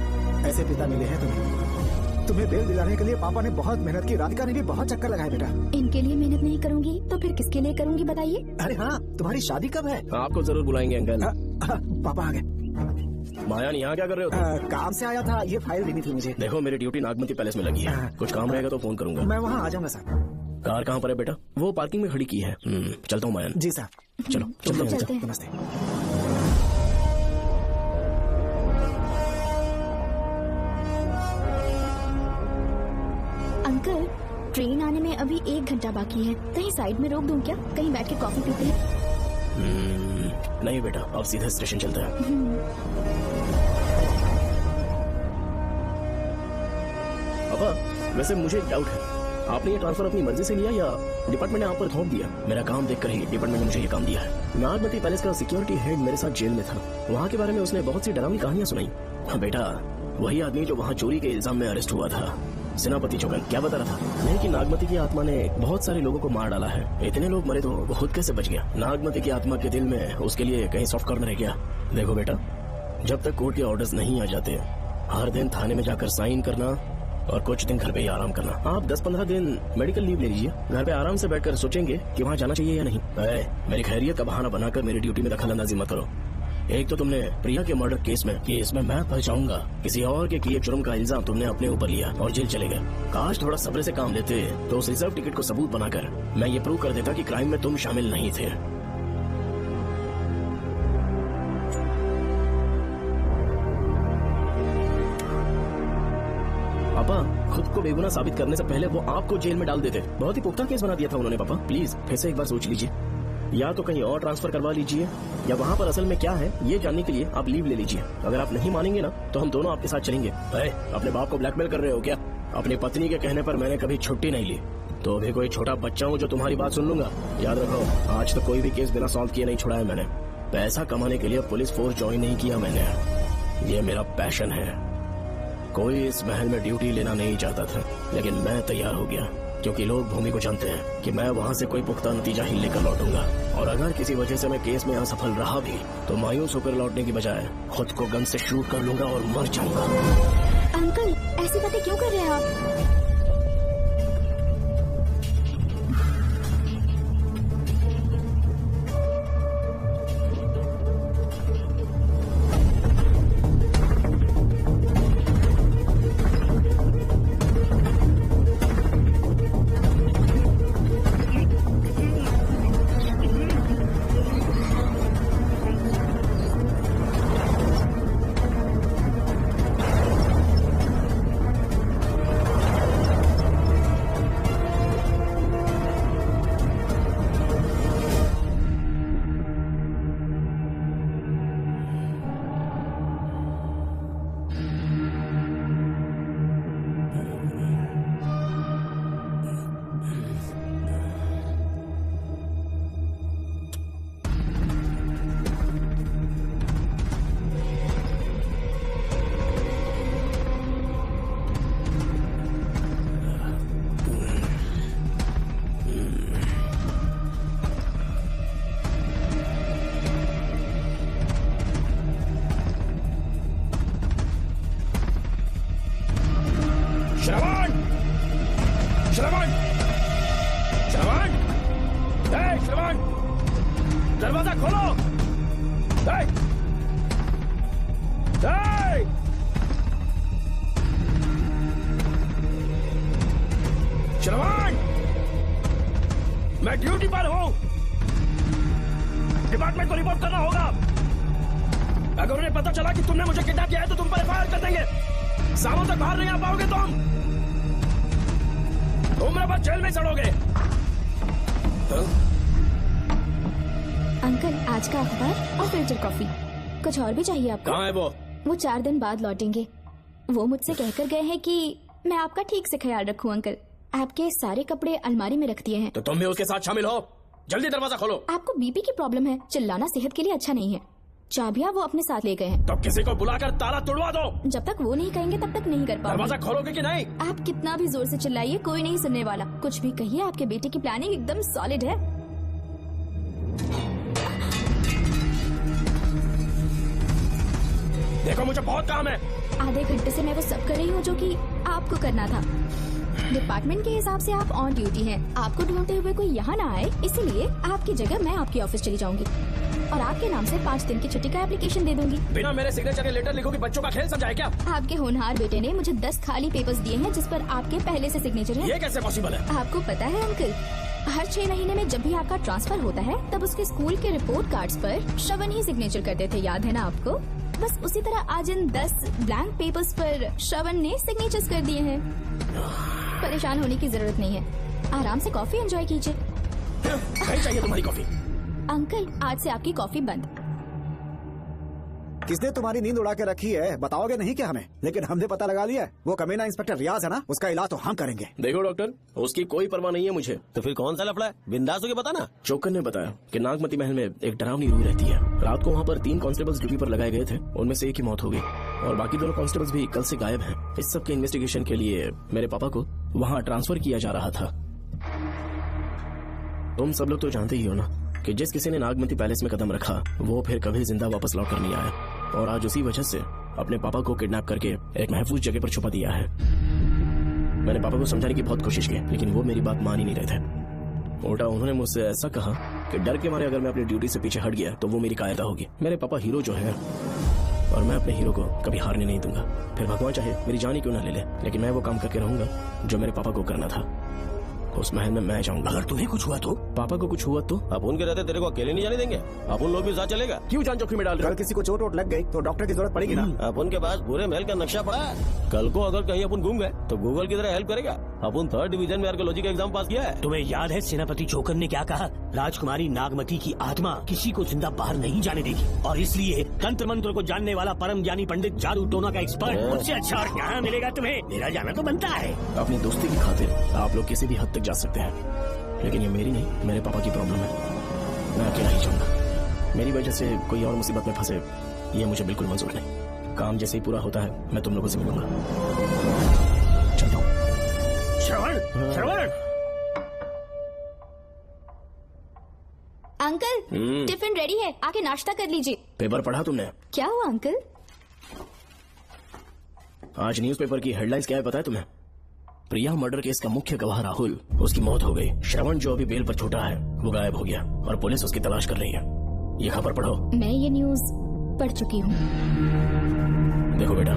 ऐसे पिता मिले हैं तुम्हें। तुम्हें बेल दिलाने के लिए पापा ने बहुत मेहनत की, राधिका ने भी बहुत चक्कर लगाए बेटा। इनके लिए मेहनत नहीं करूंगी तो फिर किसके लिए करूंगी बताइए? अरे हाँ, तुम्हारी शादी कब है? आपको जरूर बुलाएंगे अंकल। पापा आ गए। माया, यहाँ क्या कर रहे हो? काम से आया था, ये फाइल देनी थी मुझे। देखो, मेरी ड्यूटी नागमती पैलेस में लगी है। कुछ काम रहेगा तो फोन करूंगा। मैं वहाँ आ जाऊंगा साहब। कार कहाँ पर है बेटा? वो पार्किंग में खड़ी की है। चलता हूँ माया। जी साहब। चलो चलते हैं। नमस्ते। अंकल, ट्रेन आने में अभी 1 घंटा बाकी है, कहीं साइड में रोक दूं क्या? कहीं बैठ के कॉफी पीते हैं। नहीं बेटा, अब सीधा स्टेशन चलता है। पापा, वैसे मुझे एक डाउट है, आपने ये ट्रांसफर अपनी मर्जी से लिया या डिपार्टमेंट ने आप पर थोप दिया? मेरा काम देखकर ही डिपार्टमेंट ने मुझे ये काम दिया है। नागमती पैलेस का सिक्योरिटी हेड मेरे साथ जेल में था। वहाँ के बारे में उसने बहुत सी डरावनी कहानियां सुनाई। हाँ बेटा, वही आदमी जो वहाँ चोरी के इल्जाम में अरेस्ट हुआ था। सेनापति चौगन क्या बता रहा था? नहीं कि नागमती की आत्मा ने बहुत सारे लोगों को मार डाला है। इतने लोग मरे तो वो खुद कैसे बच गया? नागमती की आत्मा के दिल में उसके लिए कहीं सॉफ्ट कॉर्नर है क्या? देखो बेटा, जब तक कोर्ट के ऑर्डर्स नहीं आ जाते, हर दिन थाने में जाकर साइन करना और कुछ दिन घर पे ही आराम करना। आप 10-15 दिन मेडिकल लीव ले लीजिए, घर पे आराम से बैठकर सोचेंगे कि वहाँ जाना चाहिए या नहीं। मेरी खैरियत का बहाना बनाकर मेरी ड्यूटी में दखल अंदाजी मत करो। एक तो तुमने प्रिया के मर्डर केस में कि इसमें मैं फंस जाऊंगा, किसी और के किए जुर्म का इल्जाम तुमने अपने ऊपर लिया और जेल चले गए। काश थोड़ा सब्र से काम लेते तो उस रिजर्व टिकट को सबूत बनाकर मैं ये प्रूव कर देता कि क्राइम में तुम शामिल नहीं थे। पापा, खुद को बेगुनाह साबित करने से पहले वो आपको जेल में डाल देते। बहुत ही पुख्ता केस बना दिया था उन्होंने। पापा प्लीज फिर से एक बार सोच लीजिए, या तो कहीं और ट्रांसफर करवा लीजिए या वहाँ पर असल में क्या है ये जानने के लिए आप लीव ले लीजिए। अगर आप नहीं मानेंगे ना तो हम दोनों आपके साथ चलेंगे। अपने बाप को ब्लैकमेल कर रहे हो क्या? अपनी पत्नी के कहने पर मैंने कभी छुट्टी नहीं ली, तो अभी कोई छोटा बच्चा हूँ जो तुम्हारी बात सुन लूंगा? याद रखो, आज तक कोई भी केस बिना सॉल्व किए नहीं छुड़ाया मैंने। पैसा कमाने के लिए पुलिस फोर्स ज्वाइन नहीं किया मैंने, ये मेरा पैशन है। कोई इस महल में ड्यूटी लेना नहीं चाहता था, लेकिन मैं तैयार हो गया क्योंकि लोग भूमि को जानते हैं कि मैं वहाँ से कोई पुख्ता नतीजा ही लेकर लौटूंगा। और अगर किसी वजह से मैं केस में असफल रहा भी तो मायूस होकर लौटने की बजाय खुद को गन से शूट कर लूंगा और मर जाऊंगा। अंकल, ऐसी बातें क्यों कर रहे हैं आप? दरवाजा खोलो। श्रवण, मैं ड्यूटी पर हूँ, डिपार्टमेंट को रिपोर्ट करना होगा। अगर उन्हें पता चला कि तुमने मुझे किडनैप किया है तो तुम पर फायर कर देंगे। सालों तक बाहर नहीं आ पाओगे तुम उम्र भर जेल में सड़ोगे। अंकल, आज का अखबार और फिल्टर कॉफी। कुछ और भी चाहिए आपको? कहाँ है वो? वो 4 दिन बाद लौटेंगे। वो मुझसे कहकर गए हैं कि मैं आपका ठीक से ख्याल रखूं। अंकल, आपके सारे कपड़े अलमारी में रख दिए हैं। तो तुम भी उसके साथ शामिल हो। जल्दी दरवाजा खोलो। आपको बीपी की प्रॉब्लम है, चिल्लाना सेहत के लिए अच्छा नहीं है। चाबियां वो अपने साथ ले गए हैं। तो किसी को बुलाकर ताला तोड़वा दो। जब तक वो नहीं कहेंगे तब तक नहीं कर पाओगे। दरवाजा खोलोगे कि नहीं? आप कितना भी जोर से चिल्लाइए, कोई नहीं सुनने वाला। कुछ भी कहिए, आपके बेटे की प्लानिंग एकदम सॉलिड है। देखो, मुझे बहुत काम है। आधे घंटे से मैं वो सब कर रही हूँ जो कि आपको करना था। डिपार्टमेंट के हिसाब से आप ऑन ड्यूटी हैं। आपको ढूंढते हुए कोई यहाँ ना आए, इसीलिए आपकी जगह मैं आपके ऑफिस चली जाऊंगी और आपके नाम से 5 दिन की छुट्टी का एप्लीकेशन दे दूंगी। बिना मेरे सिग्नेचर के लेटर लिखोगे? बच्चों का खेल समझाए क्या? आपके होनहार बेटे ने मुझे 10 खाली पेपर्स दिए हैं जिस पर आपके पहले से सिग्नेचर है। ये कैसे पॉसिबल है? आपको पता है अंकल, हर 6 महीने में जब भी आपका ट्रांसफर होता है तब उसके स्कूल के रिपोर्ट कार्ड्स पर श्रवण ही सिग्नेचर करते थे, याद है ना आपको? बस उसी तरह आज इन 10 ब्लैंक पेपर्स पर श्रवण ने सिग्नेचर्स कर दिए हैं। परेशान होने की जरूरत नहीं है, आराम से कॉफी एंजॉय कीजिए। नहीं चाहिए तुम्हारी कॉफी। अंकल, आज से आपकी कॉफी बंद। किसने तुम्हारी नींद उड़ा के रखी है? बताओगे नहीं क्या हमें? लेकिन हमने पता लगा लिया है। वो कमीना इंस्पेक्टर रियाज है ना, उसका इलाज तो हम करेंगे। देखो डॉक्टर, उसकी कोई परवाह नहीं है मुझे। तो फिर कौन सा लफड़ा है? बिंदास होके बताना। चौकन ने बताया कि नागमती महल में एक डरावनी रूह रहती है। रात को वहाँ पर 3 कांस्टेबल्स ड्यूटी पर लगाए गए थे, उनमें से एक की मौत हो गई और बाकी दोनों कांस्टेबल्स भी कल से गायब हैं। इस सब के इन्वेस्टिगेशन के लिए मेरे पापा को वहाँ ट्रांसफर किया जा रहा था। तुम सब लोग तो जानते ही हो ना कि जिस किसी ने नागमती पैलेस में कदम रखा वो फिर कभी जिंदा वापस लौट कर नहीं आया, और आज उसी वजह से अपने पापा को किडनैप करके एक महफूज जगह पर छुपा दिया है। मैंने पापा को समझाने की बहुत कोशिश की, लेकिन वो मेरी बात मान ही नहीं रहे थे। उल्टा उन्होंने मुझसे ऐसा कहा कि डर के मारे अगर मैं अपनी ड्यूटी से पीछे हट गया तो वो मेरी कायरता होगी। मेरे पापा हीरो जो है, और मैं अपने हीरो को कभी हारने नहीं दूंगा, फिर भगवान चाहे मेरी जान ही क्यों ना ले ले, लेकिन मैं वो काम करके रहूंगा जो मेरे पापा को करना था। उस महल में मैं जाऊंगा। अगर तुम्हें कुछ हुआ तो? पापा को कुछ हुआ तो? अब उनके रहते तेरे को अकेले नहीं जाने देंगे, अब उन लोग भी साथ चलेगा। क्यों जान जोखिम में डाल रहे हो? अगर किसी को चोट वोट लग गई तो डॉक्टर की जरूरत पड़ेगी ना। अपन के पास पूरे महल का नक्शा पड़ा है। कल को अगर कहीं अपन घूम गए तो गूगल की तरह हेल्प करेगा। अपन 3rd डिवीजन में आर्कियोलॉजी का एग्जाम पास किया है। तुम्हें याद है सेनापति चोकर ने क्या कहा? राजकुमारी नागमती की आत्मा किसी को जिंदा बाहर नहीं जाने देगी, और इसलिए तंत्र मंत्र को जानने वाला परम ज्ञानी पंडित जादू टोना का एक्सपर्ट मुझसे अच्छा और कहाँ मिलेगा तुम्हें? मेरा जाना तो बनता है। अपनी दोस्ती की खातिर आप लोग किसी भी हद तक जा सकते हैं, लेकिन ये मेरी नहीं, मेरे पापा की प्रॉब्लम है। मैं अकेला ही जाऊंगा। मेरी वजह से कोई और मुसीबत में फंसे ये मुझे बिल्कुल मंजूर नहीं। काम जैसे ही पूरा होता है मैं तुम लोगों से मिलूंगा। चलता हूँ। श्रवण अंकल, टिफिन रेडी है, आके नाश्ता कर लीजिए। पेपर पढ़ा तुमने? क्या हुआ अंकल? आज न्यूज़पेपर की हेडलाइंस क्या है पता है तुम्हें? प्रिया मर्डर केस का मुख्य गवाह राहुल, उसकी मौत हो गई। श्रवण जो अभी बेल पर छूटा है वो गायब हो गया और पुलिस उसकी तलाश कर रही है। ये खबर पढ़ो। मैं ये न्यूज पढ़ चुकी हूँ। देखो बेटा,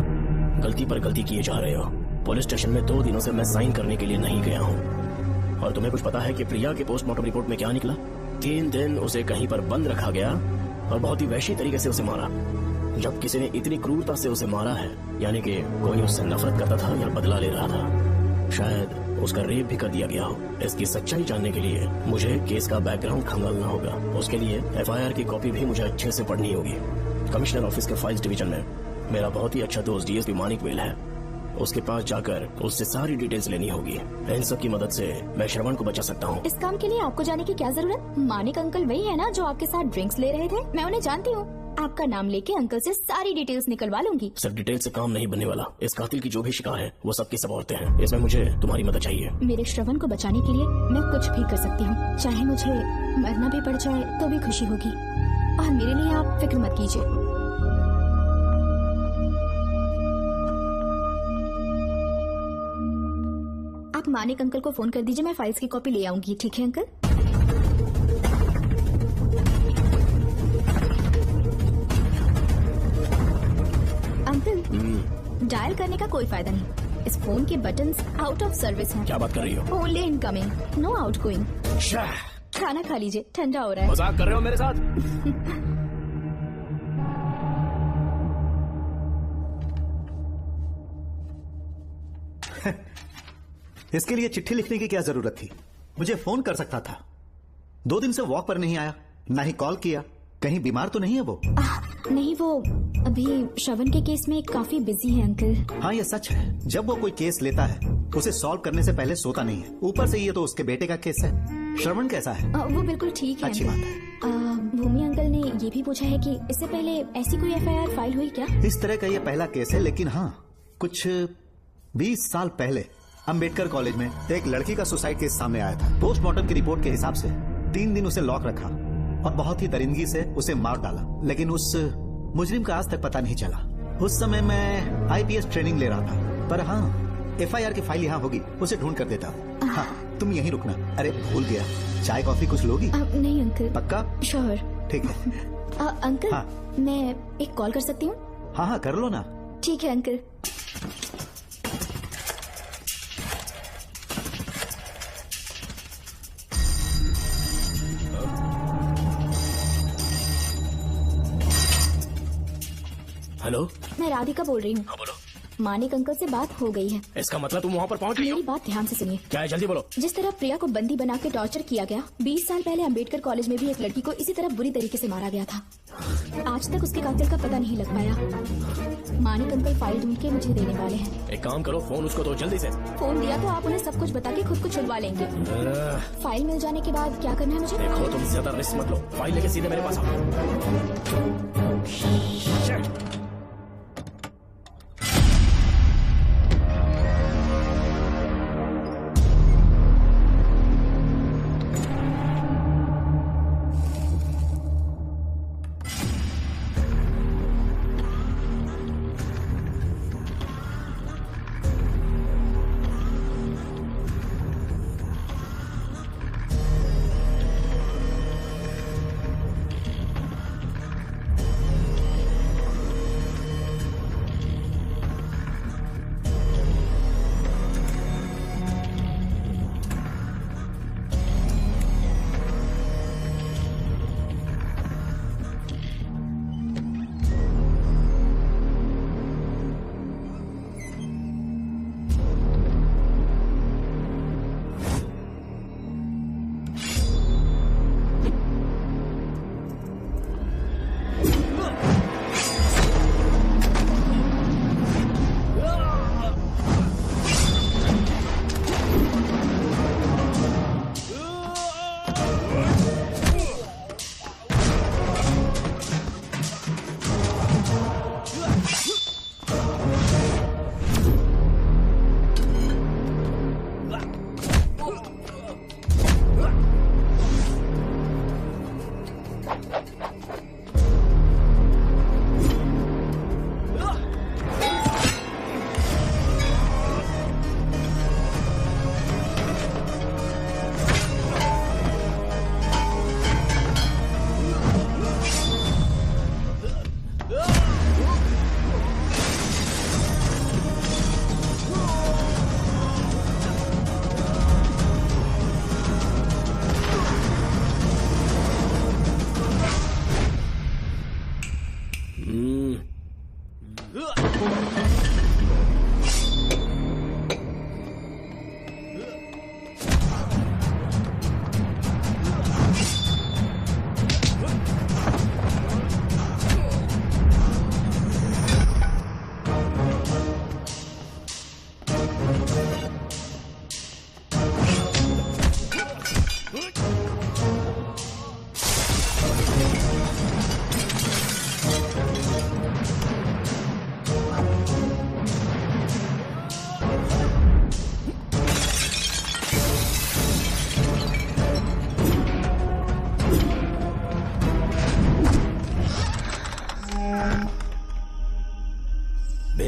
गलती पर गलती किए जा रहे हो। पुलिस स्टेशन में 2 दिनों से मैं साइन करने के लिए नहीं गया हूँ। और तुम्हें कुछ पता है कि प्रिया के पोस्टमार्टम रिपोर्ट में क्या निकला? 3 दिन उसे कहीं पर बंद रखा गया और बहुत ही वैश्य तरीके से उसे मारा। जब किसी ने इतनी क्रूरता से उसे मारा है, यानी कि कोई उससे नफरत करता था या बदला ले रहा था। शायद उसका रेप भी कर दिया गया हो। इसकी सच्चाई जानने के लिए मुझे केस का बैकग्राउंड खंगालना होगा। उसके लिए FIR की कॉपी भी मुझे अच्छे से पढ़नी होगी। कमिश्नर ऑफिस के फाइल्स डिवीजन में मेरा बहुत ही अच्छा दोस्त DSP मानिक वेल है। उसके पास जाकर उससे सारी डिटेल्स लेनी होगी। इन सब की मदद से मैं श्रवण को बचा सकता हूँ। इस काम के लिए आपको जाने की क्या जरूरत? मानिक अंकल वही है ना जो आपके साथ ड्रिंक्स ले रहे थे? मैं उन्हें जानती हूँ। आपका नाम लेके अंकल से सारी डिटेल्स निकलवा लूंगी। सिर्फ डिटेल से काम नहीं बनने वाला। इस कातिल की जो भी शिकार है वो सबकी सब औरतें हैं। इसमें मुझे तुम्हारी मदद चाहिए। मेरे श्रवण को बचाने के लिए मैं कुछ भी कर सकती हूँ। चाहे मुझे मरना भी पड़ जाए तो भी खुशी होगी। और मेरे लिए आप फिक्र मत कीजिए। आप मानिक अंकल को फोन कर दीजिए, मैं फाइल्स की कॉपी ले आऊंगी। ठीक है अंकल? अंकल, डायल करने का कोई फायदा नहीं। इस फोन के बटन्स आउट ऑफ सर्विस हैं। क्या बात कर रही हो? Only incoming, no outgoing. खाना खा लीजिए, ठंडा हो रहा है। मजाक कर रहे हो मेरे साथ? इसके लिए चिट्ठी लिखने की क्या जरूरत थी? मुझे फोन कर सकता था। 2 दिन से वॉक पर नहीं आया, ना ही कॉल किया। कहीं बीमार तो नहीं है वो? नहीं, वो अभी श्रवण के केस में काफी बिजी है अंकल। हाँ, ये सच है। जब वो कोई केस लेता है उसे सॉल्व करने से पहले सोता नहीं है। ऊपर से ये तो उसके बेटे का केस है। श्रवण कैसा है? वो बिल्कुल ठीक है। अच्छी बात है। भूमि अंकल ने ये भी पूछा है कि इससे पहले ऐसी कोई FIR फाइल हुई क्या? इस तरह का ये पहला केस है, लेकिन हाँ, कुछ 20 साल पहले अंबेडकर कॉलेज में एक लड़की का सुसाइड केस सामने आया था। पोस्टमार्टम की रिपोर्ट के हिसाब से 3 दिन उसे लॉक रखा और बहुत ही दरिंदगी से उसे मार डाला, लेकिन उस मुजरिम का आज तक पता नहीं चला। उस समय मैं IPS ट्रेनिंग ले रहा था, पर हाँ, FIR की फाइल यहाँ होगी, उसे ढूंढ कर देता हूँ। हाँ, तुम यहीं रुकना। अरे भूल गया, चाय कॉफी कुछ लोगी? नहीं अंकल। पक्का? श्योर। ठीक है। अंकल, हाँ। मैं एक कॉल कर सकती हूँ? हाँ हाँ, कर लो ना। ठीक है अंकल। हेलो, मैं राधिका बोल रही हूँ। हाँ बोलो। मानिक अंकल से बात हो गई है। इसका मतलब तुम वहाँ पर पहुँच गई हो? मेरी बात ध्यान से सुनिए। क्या है, जल्दी बोलो। जिस तरह प्रिया को बंदी बना के टॉर्चर किया गया, 20 साल पहले अंबेडकर कॉलेज में भी एक लड़की को इसी तरह बुरी तरीके से मारा गया था। आज तक उसके कातिल का पता नहीं लग पाया। मानिक अंकल फाइल ढूंढ के मुझे देने वाले हैं। एक काम करो, फोन उसको दो जल्दी से। फोन दिया तो आप उन्हें सब कुछ बता के खुद को छुड़वा लेंगे। फाइल मिल जाने के बाद क्या करना है मुझे? देखो, तुम ज्यादा रिस्क मत लो। फाइल लेके सीधे मेरे पास आओ।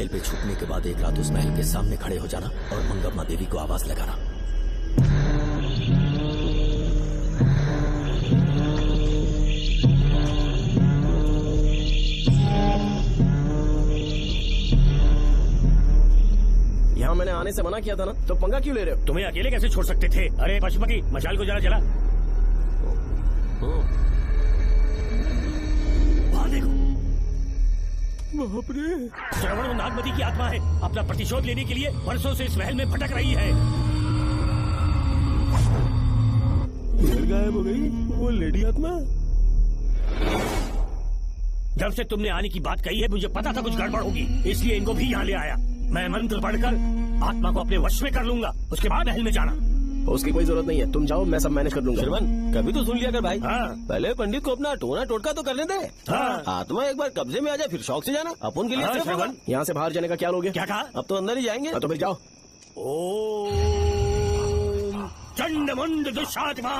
महल पे छुपने के बाद एक रात उस महल के सामने खड़े हो जाना और मंगम्मा देवी को आवाज लगाना। यहाँ मैंने आने से मना किया था ना, तो पंगा क्यों ले रहे हो? तुम्हें अकेले कैसे छोड़ सकते थे? अरे पशुपति, मशाल को जरा जला। वहाँ देखो, श्रवण नागमती की आत्मा है। अपना प्रतिशोध लेने के लिए वर्षों से इस महल में भटक रही है। गायब हो गई वो लेडी आत्मा। जब से तुमने आने की बात कही है, मुझे पता था कुछ गड़बड़ होगी, इसलिए इनको भी यहाँ ले आया। मैं मंत्र पढ़कर आत्मा को अपने वश में कर लूंगा, उसके बाद महल में जाना। उसकी कोई जरूरत नहीं है, तुम जाओ, मैं सब मैनेज कर लूंगा। श्रवण, कभी तो सुन लिया कर भाई। हाँ। पहले पंडित को अपना टोना टोटका तो करने दे। हाँ। आत्मा एक बार कब्जे में आ जाए फिर शौक से जाना। अपन के लिए हाँ, सिर्फ श्रवण। यहाँ से बाहर जाने का क्या लोगे? क्या कहा? अब तो अंदर ही जाएंगे। तो फिर जाओ। ओम चंड मुंड दुष्टात्मा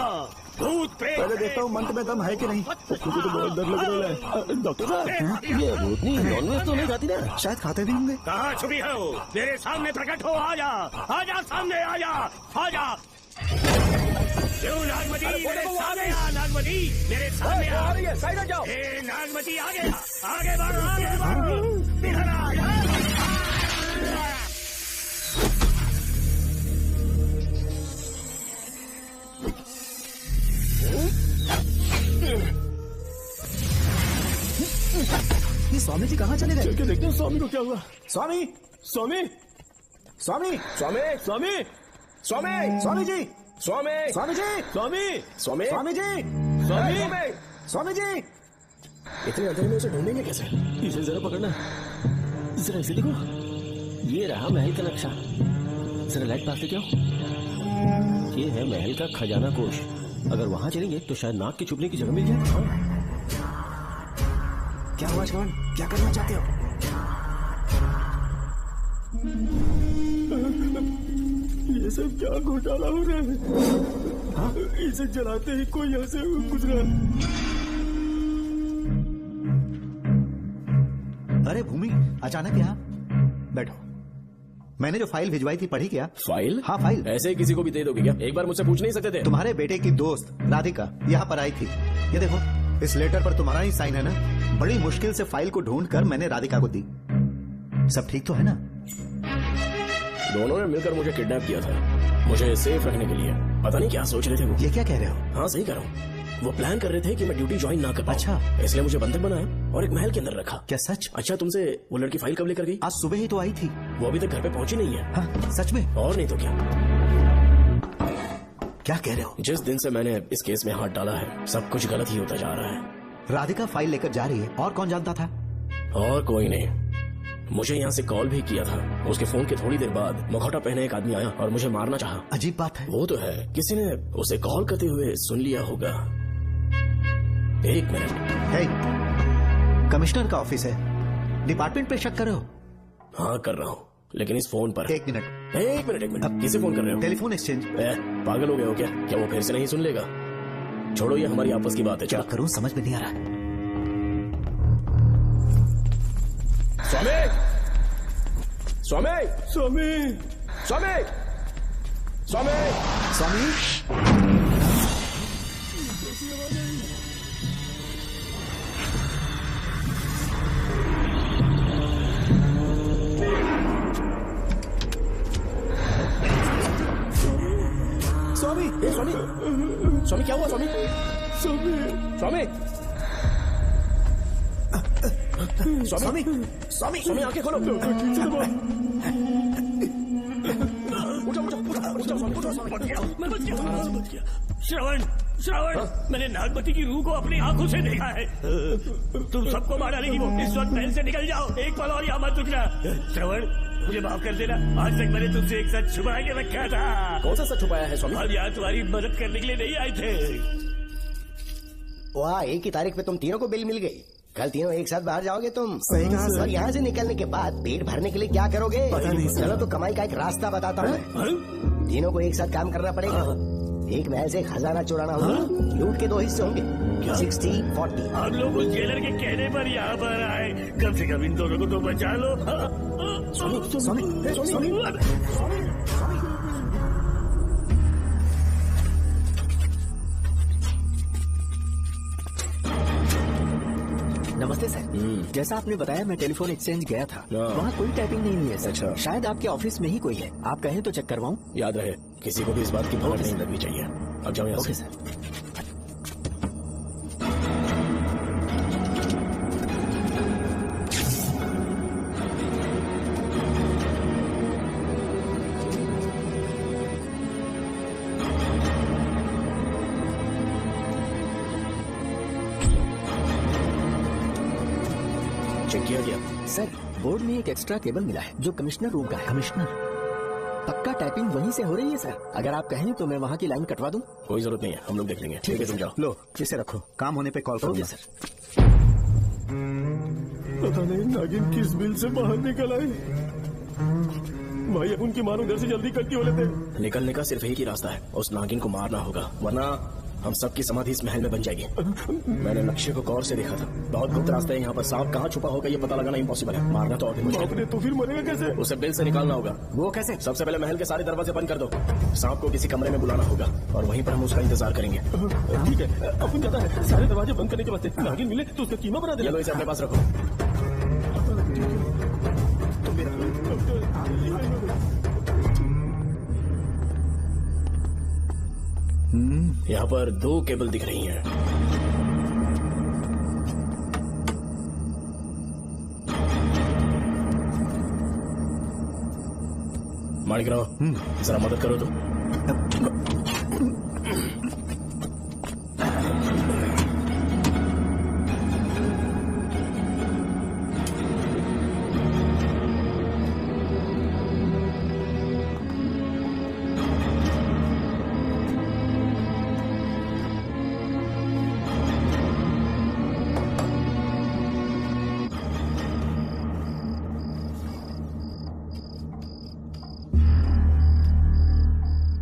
भूत प्रेत। पहले देखता हूँ मंत्र में दम है कि नहीं। मुझे तो बहुत डर लग रहा है। डॉक्टर साहब, ये भूतनी नॉनवेज तो नहीं खाती ना? शायद खाते भी होंगे। कहाँ छुपी हो? मेरे सामने प्रकट हो, आजा, आजा सामने, आजा, आजा। क्यों नागमती, मेरे सामने आ, नागमती, मेरे सामने आ। साइड जाओ। ए नागमती, आगे आगे बढ़ो, आगे बढ़ो, इधर आ। ये स्वामी जी कहाँ चले गए? चल के देखते हैं स्वामी को क्या हुआ। स्वामी, स्वामी, स्वामी, स्वामी, स्वामी, स्वामी, स्वामी जी, स्वामी, स्वामी जी, स्वामी, स्वामी, स्वामी जी, स्वामी। स्वामी जी। इतने अंधेरे में उसे ढूंढेंगे कैसे? इसे जरा पकड़ना, जरा इसे देखो। ये रहा महल का नक्शा। जरा लाइट पास लेके आओ। ये है महल का खजाना कोष। अगर वहाँ चलेंगे तो शायद नाग के छुपने की जगह मिल जाए। क्या हुआ श्रवण, क्या करना चाहते हो? ये सब क्या घोटाला हो रहा है? हाँ? इसे जलाते ही कोई यहाँ से गुजरा। अरे भूमि, अचानक यहाँ बैठो। मैंने जो फाइल भिजवाई थी पढ़ी क्या? फाइल? हाँ फाइल। ऐसे ही किसी को भी दे दोगे क्या? एक बार मुझसे पूछ नहीं सकते थे? तुम्हारे बेटे की दोस्त राधिका यहाँ पर आई थी। ये देखो, इस लेटर पर तुम्हारा ही साइन है ना? बड़ी मुश्किल से फाइल को ढूंढकर मैंने राधिका को दी। सब ठीक तो है ना? दोनों ने मिलकर मुझे किडनैप किया था, मुझे सेफ रखने के लिए। पता नहीं क्या सोच रहे थे वो। ये क्या कह रहे हो? हाँ सही कह रहा हूँ। वो प्लान कर रहे थे कि मैं ड्यूटी ज्वाइन ना कर पाऊं। अच्छा। इसलिए मुझे बंधक बनाया और एक महल के अंदर रखा। क्या सच? अच्छा, तुमसे वो लड़की फाइल कब लेकर गई? आज सुबह ही तो आई थी। वो अभी तक घर पे पहुंची नहीं है। हाँ, सच में? और नहीं तो क्या। क्या कह रहे हो? जिस दिन से मैंने इस केस में हाथ डाला है, सब कुछ गलत ही होता जा रहा है। राधिका फाइल लेकर जा रही है, और कौन जानता था? और कोई नहीं। मुझे यहाँ से कॉल भी किया था। उसके फोन के थोड़ी देर बाद मुखौटा पहने एक आदमी आया और मुझे मारना चाहा। अजीब बात है। वो तो है, किसी ने उसे कॉल करते हुए सुन लिया होगा। एक मिनट। हे, कमिश्नर का ऑफिस है, डिपार्टमेंट पे शक कर रहे हो? हाँ कर रहा हूँ, लेकिन इस फोन पर। एक मिनट, एक मिनट। अब किसे फोन कर रहे हो? Telephone exchange. पागल हो गए हो क्या? क्या वो फिर से नहीं सुन लेगा? छोड़ो, ये हमारी आपस की बात है। क्या करूं समझ में नहीं आ रहा। स्वामी, स्वामी, स्वामी, स्वामी, स्वामी, स्वामी। स्वामी, स्वामी, स्वामी क्या हुआ? स्वामी, स्वामी, स्वामी, स्वामी, स्वामी, स्वामी आंखें खोलो। श्रवण, श्रवण, मैंने नागमती की रूह को अपनी आंखों से देखा है। तुम सबको मार डालेगी वो। इस वक्त महल से निकल जाओ, एक पल और यहाँ मत रुकना। श्रवण, मुझे माफ कर देना, आज तक मैंने तुमसे एक सच छुपा के रखा था। कौन सा सच छुपाया है स्वामी? हम यहाँ तुम्हारी मदद करने के लिए नहीं आए थे। वाह, एक ही तारीख पे तुम तीनों को बिल मिल गई। कल तीनों एक साथ बाहर जाओगे तुम। सही कहा सर। और यहाँ से निकलने के बाद पेट भरने के लिए क्या करोगे? पता नहीं सर। चलो तो कमाई का एक रास्ता बताता हूँ। तीनों को एक साथ काम करना पड़ेगा। एक महल से खजाना चुराना होगा, लूट के 2 हिस्से होंगे, 60-40। हम लोग उस जेलर के कहने पर यहाँ पर आए, कम से कम इन दोनों को तो बचा लो। नमस्ते सर। जैसा आपने बताया मैं टेलीफोन एक्सचेंज गया था, वहाँ कोई टाइपिंग नहीं हुई है सर। अच्छा। शायद आपके ऑफिस में ही कोई है, आप कहें तो चेक करवाऊं? याद रहे किसी को भी इस बात की भनक नहीं लगनी चाहिए। अब जाओ यहाँ से। सर। चेक किया गया सर। बोर्ड में एक एक्स्ट्रा केबल मिला है जो कमिश्नर रूम का है। कमिश्नर पक्का टाइपिंग वहीं से हो रही है सर। अगर आप कहें तो मैं वहाँ की लाइन कटवा दूं? कोई जरूरत नहीं है, हम लोग देख लेंगे। ठीक है तुम जाओ। लो इसे रखो, काम होने पे कॉल करोगे सर। पता नहीं नागिन किस बिल से बाहर निकल आई। भाई अब उनकी मानो घर से जल्दी कट क्यों लेते? निकलने का सिर्फ एक ही रास्ता है, उस नागिन को मारना होगा, वरना हम सबकी समाधि इस महल में बन जाएगी। मैंने नक्शे को गौर से देखा था, बहुत गुप्त रास्ते है यहाँ पर। सांप कहाँ छुपा होगा ये पता लगाना इम्पॉसिबल है, मारना तो और भी मुश्किल है। तो फिर मरेगा कैसे? उसे बिल से निकालना होगा। वो कैसे? सबसे पहले महल के सारे दरवाजे बंद कर दो, सांप को किसी कमरे में बुलाना होगा और वहीं पर हम उसका इंतजार करेंगे। ठीक है, अपन जाता है। सारे दरवाजे बंद करने के बाद नागिन मिले तो उसका कीमा बना दे। चलो इसे अपने पास रखो। यहाँ पर 2 केबल दिख रही हैं। माणिकराव, जरा मदद करो तो।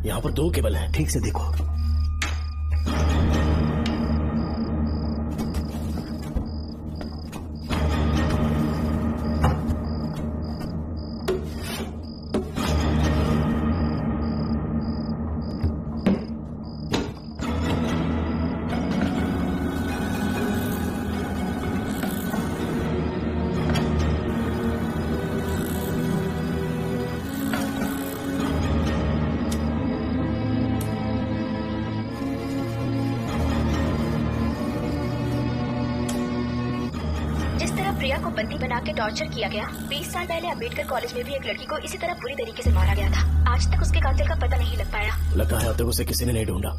यहाँ पर 2 केबल हैं, ठीक से देखो। प्रिया को बंदी बना के टॉर्चर किया गया। 20 साल पहले अम्बेडकर कॉलेज में भी एक लड़की को इसी तरह बुरी तरीके से मारा गया था। आज तक उसके कातिल का पता नहीं लग पाया। लगता है अब तक उसे किसी ने नहीं ढूंढा।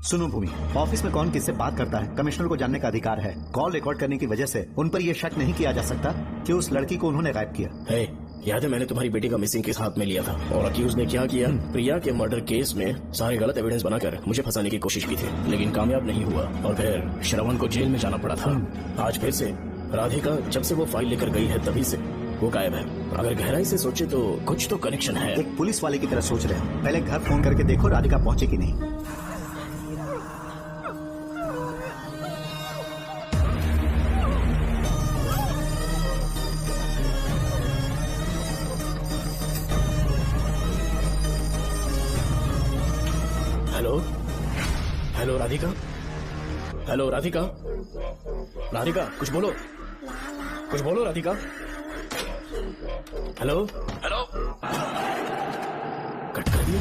सुनो भूमि, ऑफिस में कौन किससे बात करता है कमिश्नर को जानने का अधिकार है। कॉल रिकॉर्ड करने की वजह से उन पर यह शक नहीं किया जा सकता कि उस लड़की को उन्होंने गायब किया है। याद है मैंने तुम्हारी बेटी का मिसिंग केस हाथ में लिया था और अक्यूज ने क्या किया, प्रिया के मर्डर केस में सारे गलत एविडेंस बनाकर मुझे फंसाने की कोशिश की थी, लेकिन कामयाब नहीं हुआ और फिर श्रवण को जेल में जाना पड़ा था। आज फिर से राधिका जब से वो फाइल लेकर गई है तभी से वो गायब है। अगर गहराई से सोचे तो कुछ तो कनेक्शन है। एक पुलिस वाले की तरह सोच रहे हो। पहले घर फोन करके देखो राधिका पहुंचे कि नहीं। Hello hello Radhika, hello Radhika, Radhika कुछ बोलो, कुछ बोलो राधिका। हेलो हेलो, कट कर दिया।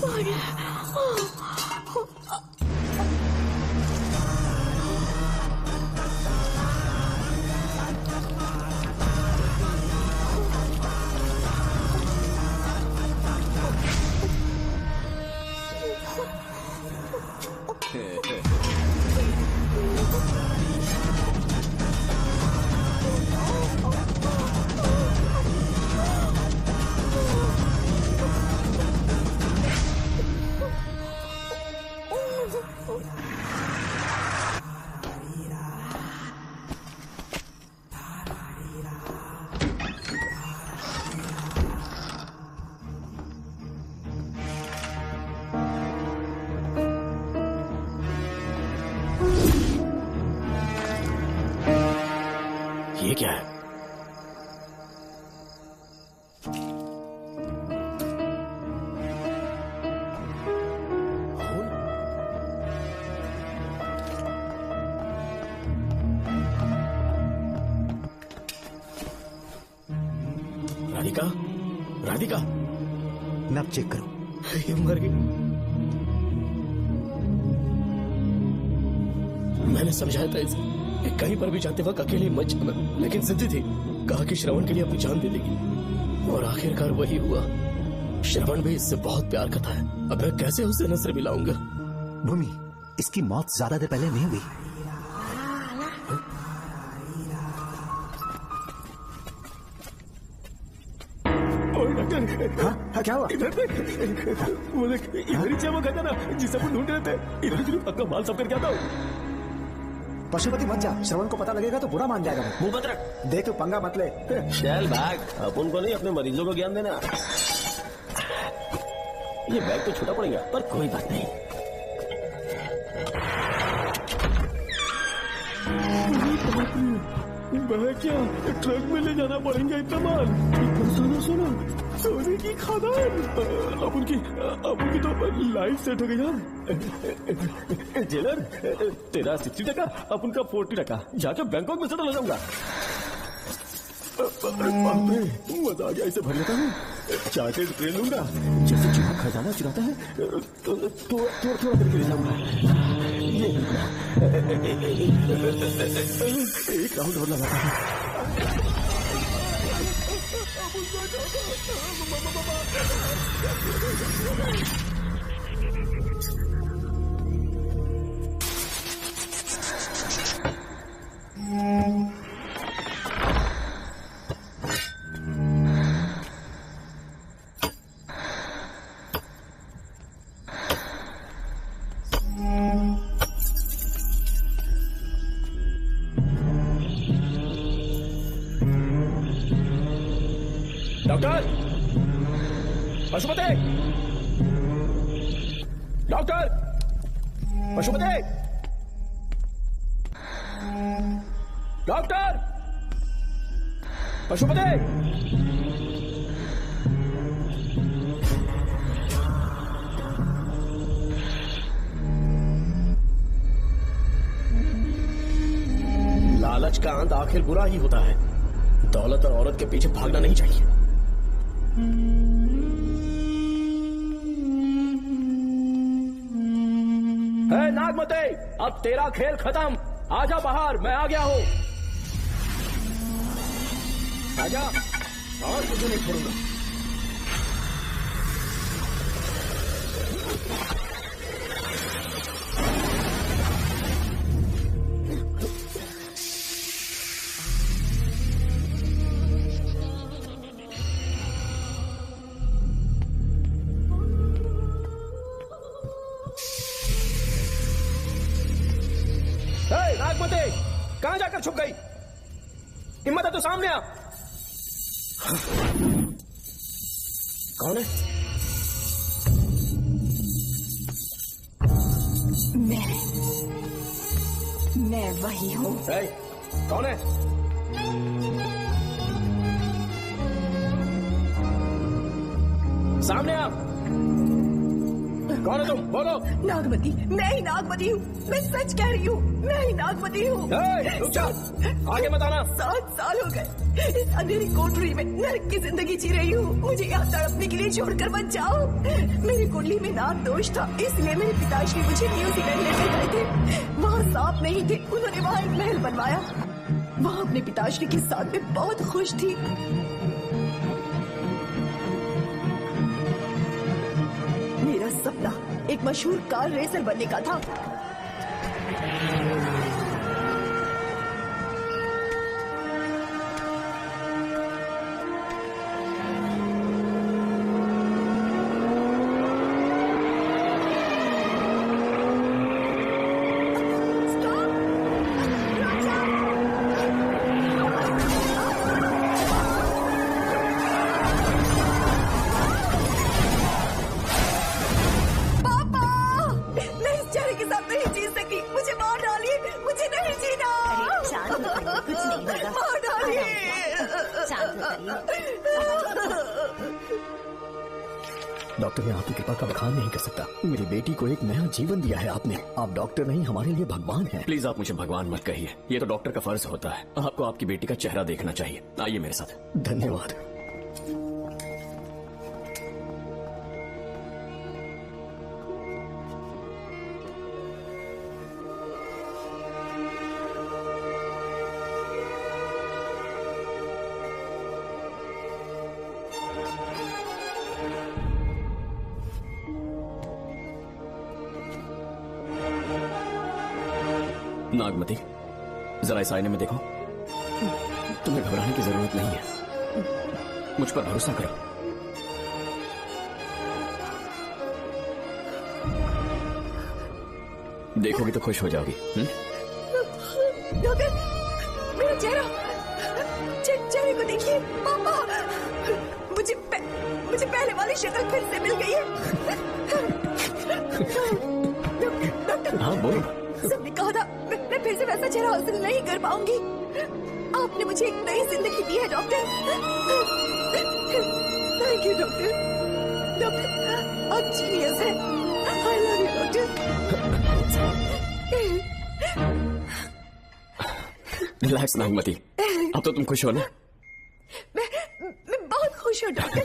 Sorry. क्या है? राधिका, राधिका, नब चेक करो। ये मर गई। मैंने समझाया था इसे कि कहीं पर भी जाते वक्त अकेले मत जाना, लेकिन जिद्दी थी। कहा कि श्रवण के लिए अपनी जान दे देगी, और आखिरकार वही हुआ। श्रवण भी इससे बहुत प्यार करता है। अब मैं कैसे उसे नजर मिलाऊंगा? भूमि, इसकी मौत ज्यादा देर पहले नहीं हुई। हाँ, क्या हुआ? वो देख, इधर ही चमक है ना जिसे अपन ढूंढ रहे थे। इधर ही पक्का माल सब करके आता हूँ। पशुपति मत जा, श्रवण को पता लगेगा तो बुरा मान जाएगा। मुंह बंद रख। देख तू पंगा मत ले। शैल बैग, अपन को नहीं अपने मरीजों को ज्ञान देना। ये बैग तो छोटा पड़ेगा, पर कोई बात नहीं। मैं क्या ट्रक में ले जाना पड़ेगा इतना माल? सुनो सुनो, सोने की खदान। अब उनकी तो लाइफ सेट हो गई यार। जेलर, तेरा 60%, अपन का 40%। जाके बैंकॉक में सेटल हो जाऊंगा। मजा आ गया, इसे भर लेता हूँ। चार्टेड ट्रेन लूंगा। जैसे चूहा खजाना चुराता है तो थोड़ा करके ले जाऊंगा। ये एक राउंड और लगाता है। Doctor, Pashupati, doctor, Pashupati, doctor, Pashupati. लालच का अंत आखिर बुरा ही होता है। दौलत और औरत के पीछे भागना नहीं चाहिए। नागमते, अब तेरा खेल खत्म। आजा बाहर, मैं आ गया हूँ। आजा, और तुझे नहीं छोड़ूंगा। नागमते, कहां जाकर छुप गई? हिम्मत है तो सामने आ। कौन है? मैं वही हूँ। कौन है? सामने आ। कौन है तुम? बोलो। नागमती, मैं ही नागमती हूँ। मैं सच कह रही हूँ, मैं ही नागमती हूँ। रुक जा, आगे मत आना। 7 साल हो गए इस अंधेरी कोठरी में नरक की जिंदगी जी रही हूँ। मुझे यहाँ तड़पने के लिए छोड़कर मत जाओ। मेरी कुंडली में नाग दोष था, इसलिए मेरे पिताश्री मुझे न्यूजीलैंड लेकर गए थे। वहाँ सांप नहीं थे, उन्होंने वहाँ एक महल बनवाया। वहाँ अपने पिताश्री के साथ में बहुत खुश थी। मेरा सपना एक मशहूर कार रेसर बनने का था। शांत हो जाइए। डॉक्टर, मैं आपकी कृपा का बखान नहीं कर सकता। मेरी बेटी को एक नया जीवन दिया है आपने। आप डॉक्टर नहीं, हमारे लिए भगवान हैं। प्लीज आप मुझे भगवान मत कहिए, ये तो डॉक्टर का फर्ज होता है। आपको आपकी बेटी का चेहरा देखना चाहिए। आइए मेरे साथ। धन्यवाद। नागमती, जरा इस आईने में देखो। तुम्हें घबराने की जरूरत नहीं है, मुझ पर भरोसा करो। देखोगी तो खुश हो जाओगी। डॉक्टर, मेरा चेहरा, चेहरे को देखिए। पापा, मुझे पहले वाली शक्ल फिर से मिल गई है। डॉक्टर, हाँ बोलो। सबने कहा था मैं फिर से वैसा चेहरा हासिल नहीं कर पाऊंगी। आपने मुझे एक नई जिंदगी दी है doctor. Thank you doctor. Doctor, आप जीनियस हैं। I love you doctor. Relax Nagmati, अब तो तुम खुश हो ना? मैं बहुत खुश हूँ डॉक्टर।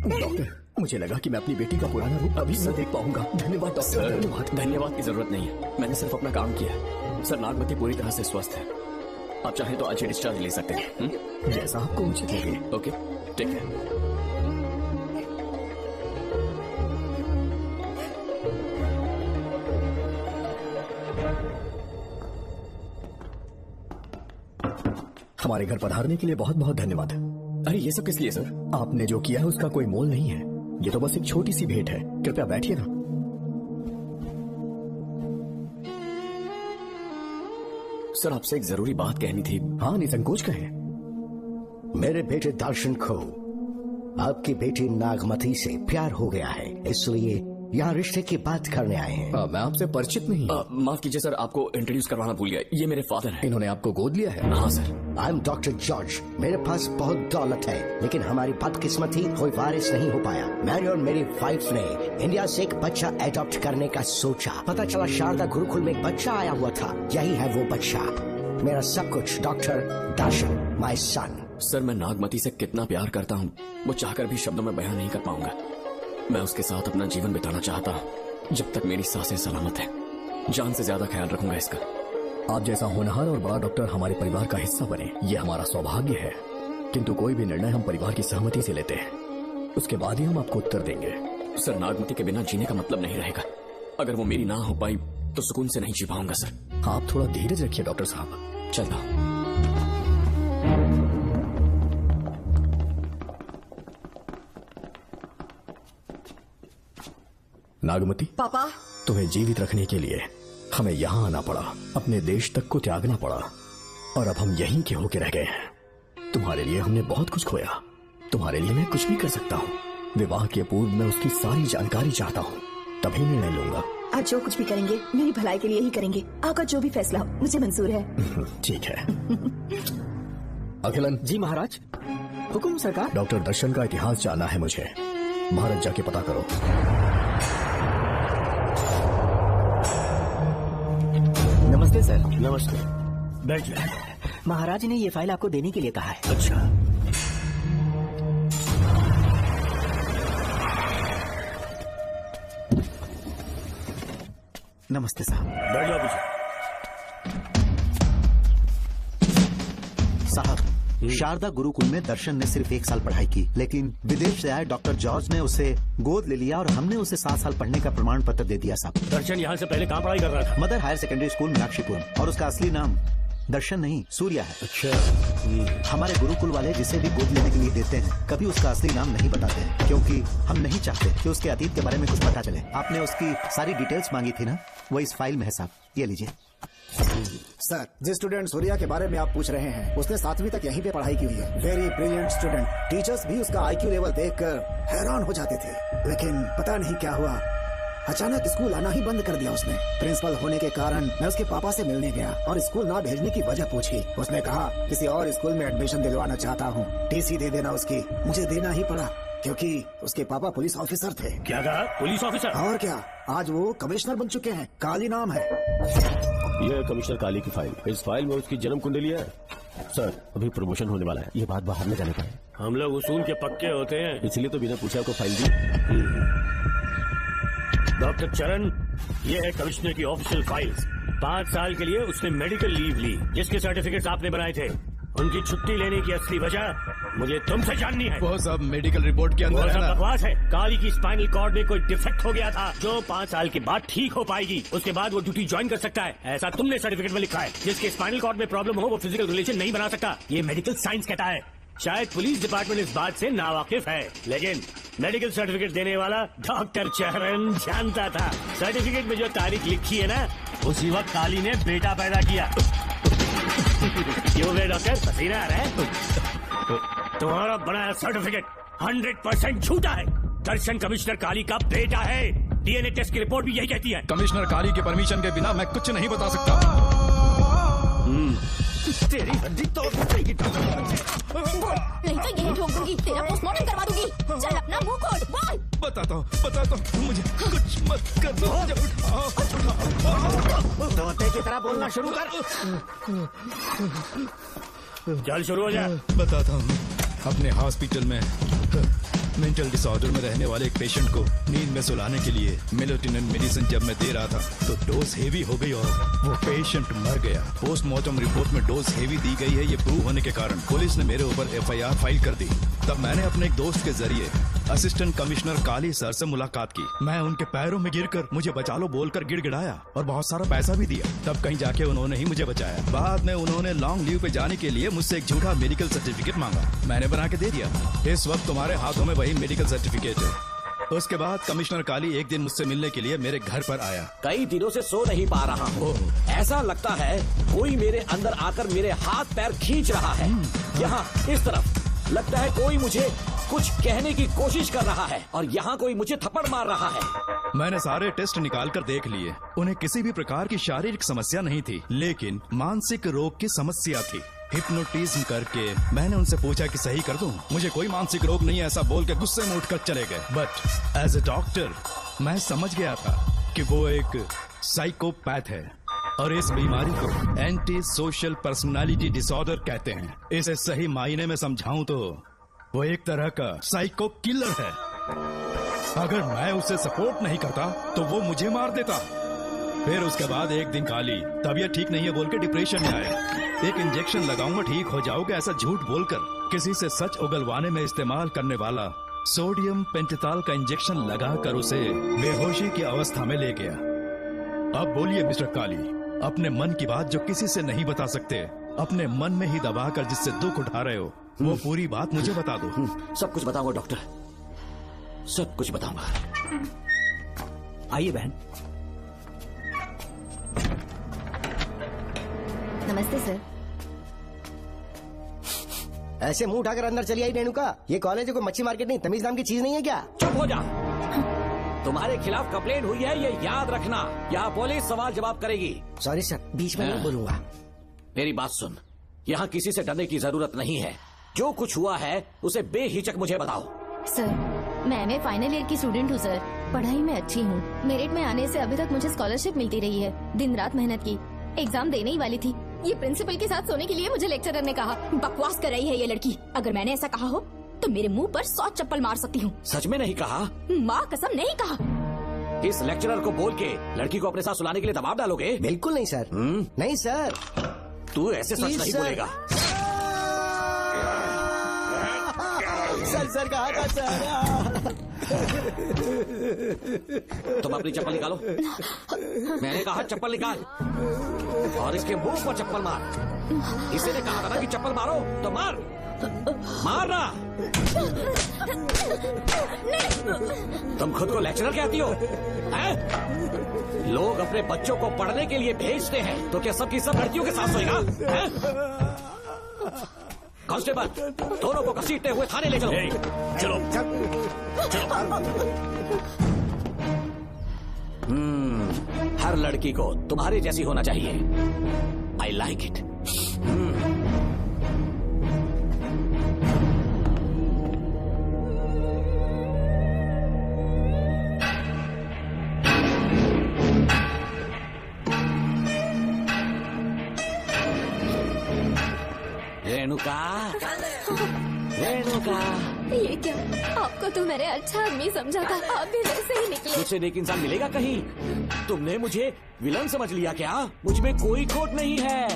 डॉक्टर, मुझे लगा कि मैं अपनी बेटी का पुराना रूप अभी न देख पाऊंगा। धन्यवाद डॉक्टर। धन्यवाद की जरूरत नहीं है, मैंने सिर्फ अपना काम किया है। सर, नागमती पूरी तरह से स्वस्थ है। आप चाहें तो आज ही डिस्चार्ज ले सकते हैं। जैसा आपको उचित लगे। ओके, ठीक है। हमारे घर पधारने के लिए बहुत बहुत धन्यवाद। अरे ये सब किस लिए सर? आपने जो किया है उसका कोई मोल नहीं है। ये तो बस एक छोटी सी भेंट है। कृपया बैठिए ना। सर, आपसे एक जरूरी बात कहनी थी। हाँ, निसंकोच कहें। मेरे बेटे दर्शन को आपकी बेटी नागमती से प्यार हो गया है, इसलिए यहाँ रिश्ते की बात करने आए हैं। मैं आपसे परिचित नहीं। माफ कीजिए सर, आपको इंट्रोड्यूस करवाना भूल गया। ये मेरे फादर हैं। इन्होंने आपको गोद लिया है? हाँ sir. I am doctor George. मेरे पास बहुत दौलत है, लेकिन हमारी बदकिस्मती कोई वारिस नहीं हो पाया। मेरी और मेरी वाइफ ने इंडिया से एक बच्चा एडॉप्ट करने का सोचा। पता चला शारदा गुरुकुल में एक बच्चा आया हुआ था। यही है वो बच्चा, मेरा सब कुछ। Doctor Darshan, my son. Sir, मैं नागमती से कितना प्यार करता हूँ, वो चाहकर भी शब्दों में बयान नहीं कर पाऊंगा। मैं उसके साथ अपना जीवन बिताना चाहता हूँ, जब तक मेरी सांसें सलामत हैं। जान से ज्यादा ख्याल रखूंगा इसका। आप जैसा होनहार और बड़ा डॉक्टर हमारे परिवार का हिस्सा बने, ये हमारा सौभाग्य है। किंतु कोई भी निर्णय हम परिवार की सहमति से लेते हैं, उसके बाद ही हम आपको उत्तर देंगे। सर, नागमती के बिना जीने का मतलब नहीं रहेगा। अगर वो मेरी ना हो पाई तो सुकून से नहीं जी पाऊंगा सर। आप थोड़ा धीरज रखिए डॉक्टर साहब। चलता हूँ। नागमती, पापा, तुम्हें जीवित रखने के लिए हमें यहाँ आना पड़ा, अपने देश तक को त्यागना पड़ा, और अब हम यहीं के होके रह गए हैं। तुम्हारे लिए हमने बहुत कुछ खोया, तुम्हारे लिए मैं कुछ भी कर सकता हूँ। विवाह के पूर्व मैं उसकी सारी जानकारी चाहता हूँ, तभी निर्णय लूंगा। आप जो कुछ भी करेंगे मेरी भलाई के लिए ही करेंगे। आपका जो भी फैसला हो मुझे मंजूर है। ठीक है। अखिलन। जी महाराज। हुकुम सरकार। डॉक्टर दर्शन का इतिहास जानना है मुझे। भारत जाके पता करो। नमस्ते सर। नमस्ते। बैठ जाए। महाराज ने ये फाइल आपको देने के लिए कहा है। अच्छा। नमस्ते साहब। बैठ जाओ पीछे। साहब, शारदा गुरुकुल में दर्शन ने सिर्फ 1 साल पढ़ाई की, लेकिन विदेश से आए डॉक्टर जॉर्ज ने उसे गोद ले लिया और हमने उसे 7 साल पढ़ने का प्रमाण पत्र दे दिया साहब। दर्शन यहाँ से पहले कहाँ पढ़ाई कर रहा था? Mother higher secondary school Meenakshipuram, और उसका असली नाम दर्शन नहीं सूर्या है। अच्छा। हमारे गुरुकुल वाले जिसे भी गोद लेने के लिए देते हैं कभी उसका असली नाम नहीं बताते हैं, क्योंकि हम नहीं चाहते कि उसके अतीत के बारे में कुछ पता चले। आपने उसकी सारी डिटेल्स मांगी थी ना, वो इस फाइल में है साहब, ये लीजिए। सर, जिस स्टूडेंट सूर्या के बारे में आप पूछ रहे हैं उसने 7वीं तक यहीं पे पढ़ाई की हुई है। Very brilliant student. टीचर्स भी उसका IQ लेवल देखकर हैरान हो जाते थे, लेकिन पता नहीं क्या हुआ, अचानक स्कूल आना ही बंद कर दिया उसने। प्रिंसिपल होने के कारण मैं उसके पापा से मिलने गया और स्कूल ना भेजने की वजह पूछी। उसने कहा किसी और स्कूल में एडमिशन दिलवाना चाहता हूँ, टीसी दे देना उसकी। मुझे देना ही पड़ा क्योंकि उसके पापा पुलिस ऑफिसर थे। क्या कहा? Police officer? और क्या, आज वो कमिश्नर बन चुके हैं। काली नाम है। यह है कमिश्नर काली की फाइल। इस फाइल में उसकी जन्म कुंडली है। सर, अभी प्रमोशन होने वाला है, ये बात बाहर न जाने पाए। हम लोग उसूल के पक्के होते हैं, इसलिए तो बिना पूछे आपको फाइल दी। डॉक्टर चरण, ये है कमिश्नर की ऑफिशियल फाइल्स। 5 साल के लिए उसने मेडिकल लीव ली, जिसके सर्टिफिकेट्स आपने बनाए थे। उनकी छुट्टी लेने की असली वजह मुझे तुमसे जाननी है। वो सब मेडिकल रिपोर्ट के अंदर है ना? बकवास है। काली की स्पाइनल कॉर्ड में कोई डिफेक्ट हो गया था जो 5 साल के बाद ठीक हो पाएगी। उसके बाद वो ड्यूटी ज्वाइन कर सकता है, ऐसा तुमने सर्टिफिकेट में लिखा है। जिसके स्पाइनल कॉर्ड में प्रॉब्लम हो वो फिजिकल रिलेशन नहीं बना सकता, ये मेडिकल साइंस कहता है। शायद पुलिस डिपार्टमेंट इस बात से नावाकिफ है, लेकिन मेडिकल सर्टिफिकेट देने वाला डॉक्टर चरण जानता था। सर्टिफिकेट में जो तारीख लिखी है ना, उसी वक्त काली ने बेटा पैदा किया। क्यों बे डॉक्टर, पसीना आ रहा है? तुम्हारा बनाया सर्टिफिकेट 100% झूठा है। दर्शन कमिश्नर काली का बेटा है। डीएनए टेस्ट की रिपोर्ट भी यही कहती है। कमिश्नर काली के परमिशन के बिना मैं कुछ नहीं बता सकता। तेरी हड्डी तोड़ देगी। नहीं तो यही ठोक दूंगी, तेरा पोस्टमार्टम करवा दूंगी। चल अपना मुंह खोल, बोल। बताता हूँ, मुझे कुछ मत कर दो। तोते की तरह बोलना शुरू कर। चल शुरू हो जा। बताता हूँ, अपने हॉस्पिटल में मेंटल डिसऑर्डर में रहने वाले एक पेशेंट को नींद में सुलाने के लिए मेलेटोनिन मेडिसिन जब मैं दे रहा था तो डोज हेवी हो गई और वो पेशेंट मर गया। पोस्टमार्टम रिपोर्ट में डोज हेवी दी गई है, ये प्रूव होने के कारण पुलिस ने मेरे ऊपर एफआईआर फाइल कर दी। तब मैंने अपने एक दोस्त के जरिए असिस्टेंट कमिश्नर काली सर से मुलाकात की। मैं उनके पैरों में गिरकर मुझे बचा लो बोलकर गिड़गिड़ाया और बहुत सारा पैसा भी दिया। तब कहीं जाके उन्होंने ही मुझे बचाया। बाद में उन्होंने लॉन्ग लीव पे जाने के लिए मुझसे एक झूठा मेडिकल सर्टिफिकेट मांगा, मैंने बना के दे दिया। इस वक्त तुम्हारे हाथों में वही मेडिकल सर्टिफिकेट है। उसके बाद कमिश्नर काली एक दिन मुझसे मिलने के लिए मेरे घर पर आया। कई दिनों से सो नहीं पा रहा हूँ। ऐसा लगता है कोई मेरे अंदर आकर मेरे हाथ पैर खींच रहा है। यहाँ इस तरफ लगता है कोई मुझे कुछ कहने की कोशिश कर रहा है और यहाँ कोई मुझे थप्पड़ मार रहा है। मैंने सारे टेस्ट निकाल कर देख लिए, उन्हें किसी भी प्रकार की शारीरिक समस्या नहीं थी, लेकिन मानसिक रोग की समस्या थी। हिप्नोटिज्म करके मैंने उनसे पूछा कि सही कर दूं। मुझे कोई मानसिक रोग नहीं है ऐसा बोल के गुस्से में उठकर चले गए। बट एज ए डॉक्टर मैं समझ गया था कि वो एक साइकोपैथ है और इस बीमारी को एंटी सोशल पर्सनालिटी डिसऑर्डर कहते हैं। इसे सही मायने में समझाऊं तो वो एक तरह का साइको किलर है। अगर मैं उसे सपोर्ट नहीं करता तो वो मुझे मार देता। फिर उसके बाद एक दिन काली तबीयत ठीक नहीं है बोल के डिप्रेशन में आए। एक इंजेक्शन लगाऊंगा ठीक हो जाओगे ऐसा झूठ बोलकर किसी से सच उगलवाने में इस्तेमाल करने वाला सोडियम पेंटेथॉल का इंजेक्शन लगाकर उसे बेहोशी की अवस्था में ले गया। अब बोलिए मिस्टर काली, अपने मन की बात जो किसी से नहीं बता सकते, अपने मन में ही दबाकर जिससे दुख उठा रहे हो, वो पूरी बात मुझे बता दो। सब कुछ बताऊंगा डॉक्टर, सब कुछ बताऊंगा। आइए बहन। नमस्ते सर। ऐसे मुंह उठाकर अंदर चली आई रेणुका। ये कॉलेज है कोई मच्छी मार्केट नहीं, तमीज नाम की चीज नहीं है क्या? चुप हो जा। तुम्हारे खिलाफ कंप्लेंट हुई है ये याद रखना। यहाँ पुलिस सवाल जवाब करेगी। सॉरी सर, बीच में नहीं बोलूंगा। मेरी बात सुन, यहाँ किसी से डरने की जरूरत नहीं है। जो कुछ हुआ है उसे बेहिचक मुझे बताओ। सर मैं एमए फाइनल ईयर की स्टूडेंट हूँ सर। पढ़ाई में अच्छी हूँ। मेरिट में आने से अभी तक मुझे स्कॉलरशिप मिलती रही है। दिन रात मेहनत की, एग्जाम देने ही वाली थी। ये प्रिंसिपल के साथ सोने के लिए मुझे लेक्चरर ने कहा। बकवास कर रही है ये लड़की। अगर मैंने ऐसा कहा हो तो मेरे मुंह पर 100 चप्पल मार सकती हूँ। सच में नहीं कहा? माँ कसम नहीं कहा। इस लेक्चरर को बोल के लड़की को अपने साथ सुलाने के लिए दबाव डालोगे? बिल्कुल नहीं सर। नहीं सर। तू ऐसे सच नहीं बोलेगा। सर कहा था सर। तुम अपनी चप्पल निकालो। मैंने कहा चप्पल निकाल और इसके मुंह पर चप्पल मार। इसी ने कहा था ना कि चप्पल मारो तो मार। मारना। तुम खुद को लेक्चरर कहती हो हैं? लोग अपने बच्चों को पढ़ने के लिए भेजते हैं तो क्या सबकी सब लड़कियों के साथ सोएगा? कांस्टेबल, दोनों को घसीटते हुए थाने ले चलो। चलो चलो। हर लड़की को तुम्हारे जैसी होना चाहिए। I like it. Renuka, Renuka, ये क्या? आपको तो मैंने अच्छा आदमी समझा था, आप भी वैसे ही निकले। मुझसे नेक इंसान मिलेगा कहीं? तुमने मुझे विलन समझ लिया क्या? मुझ में कोई खोट नहीं है।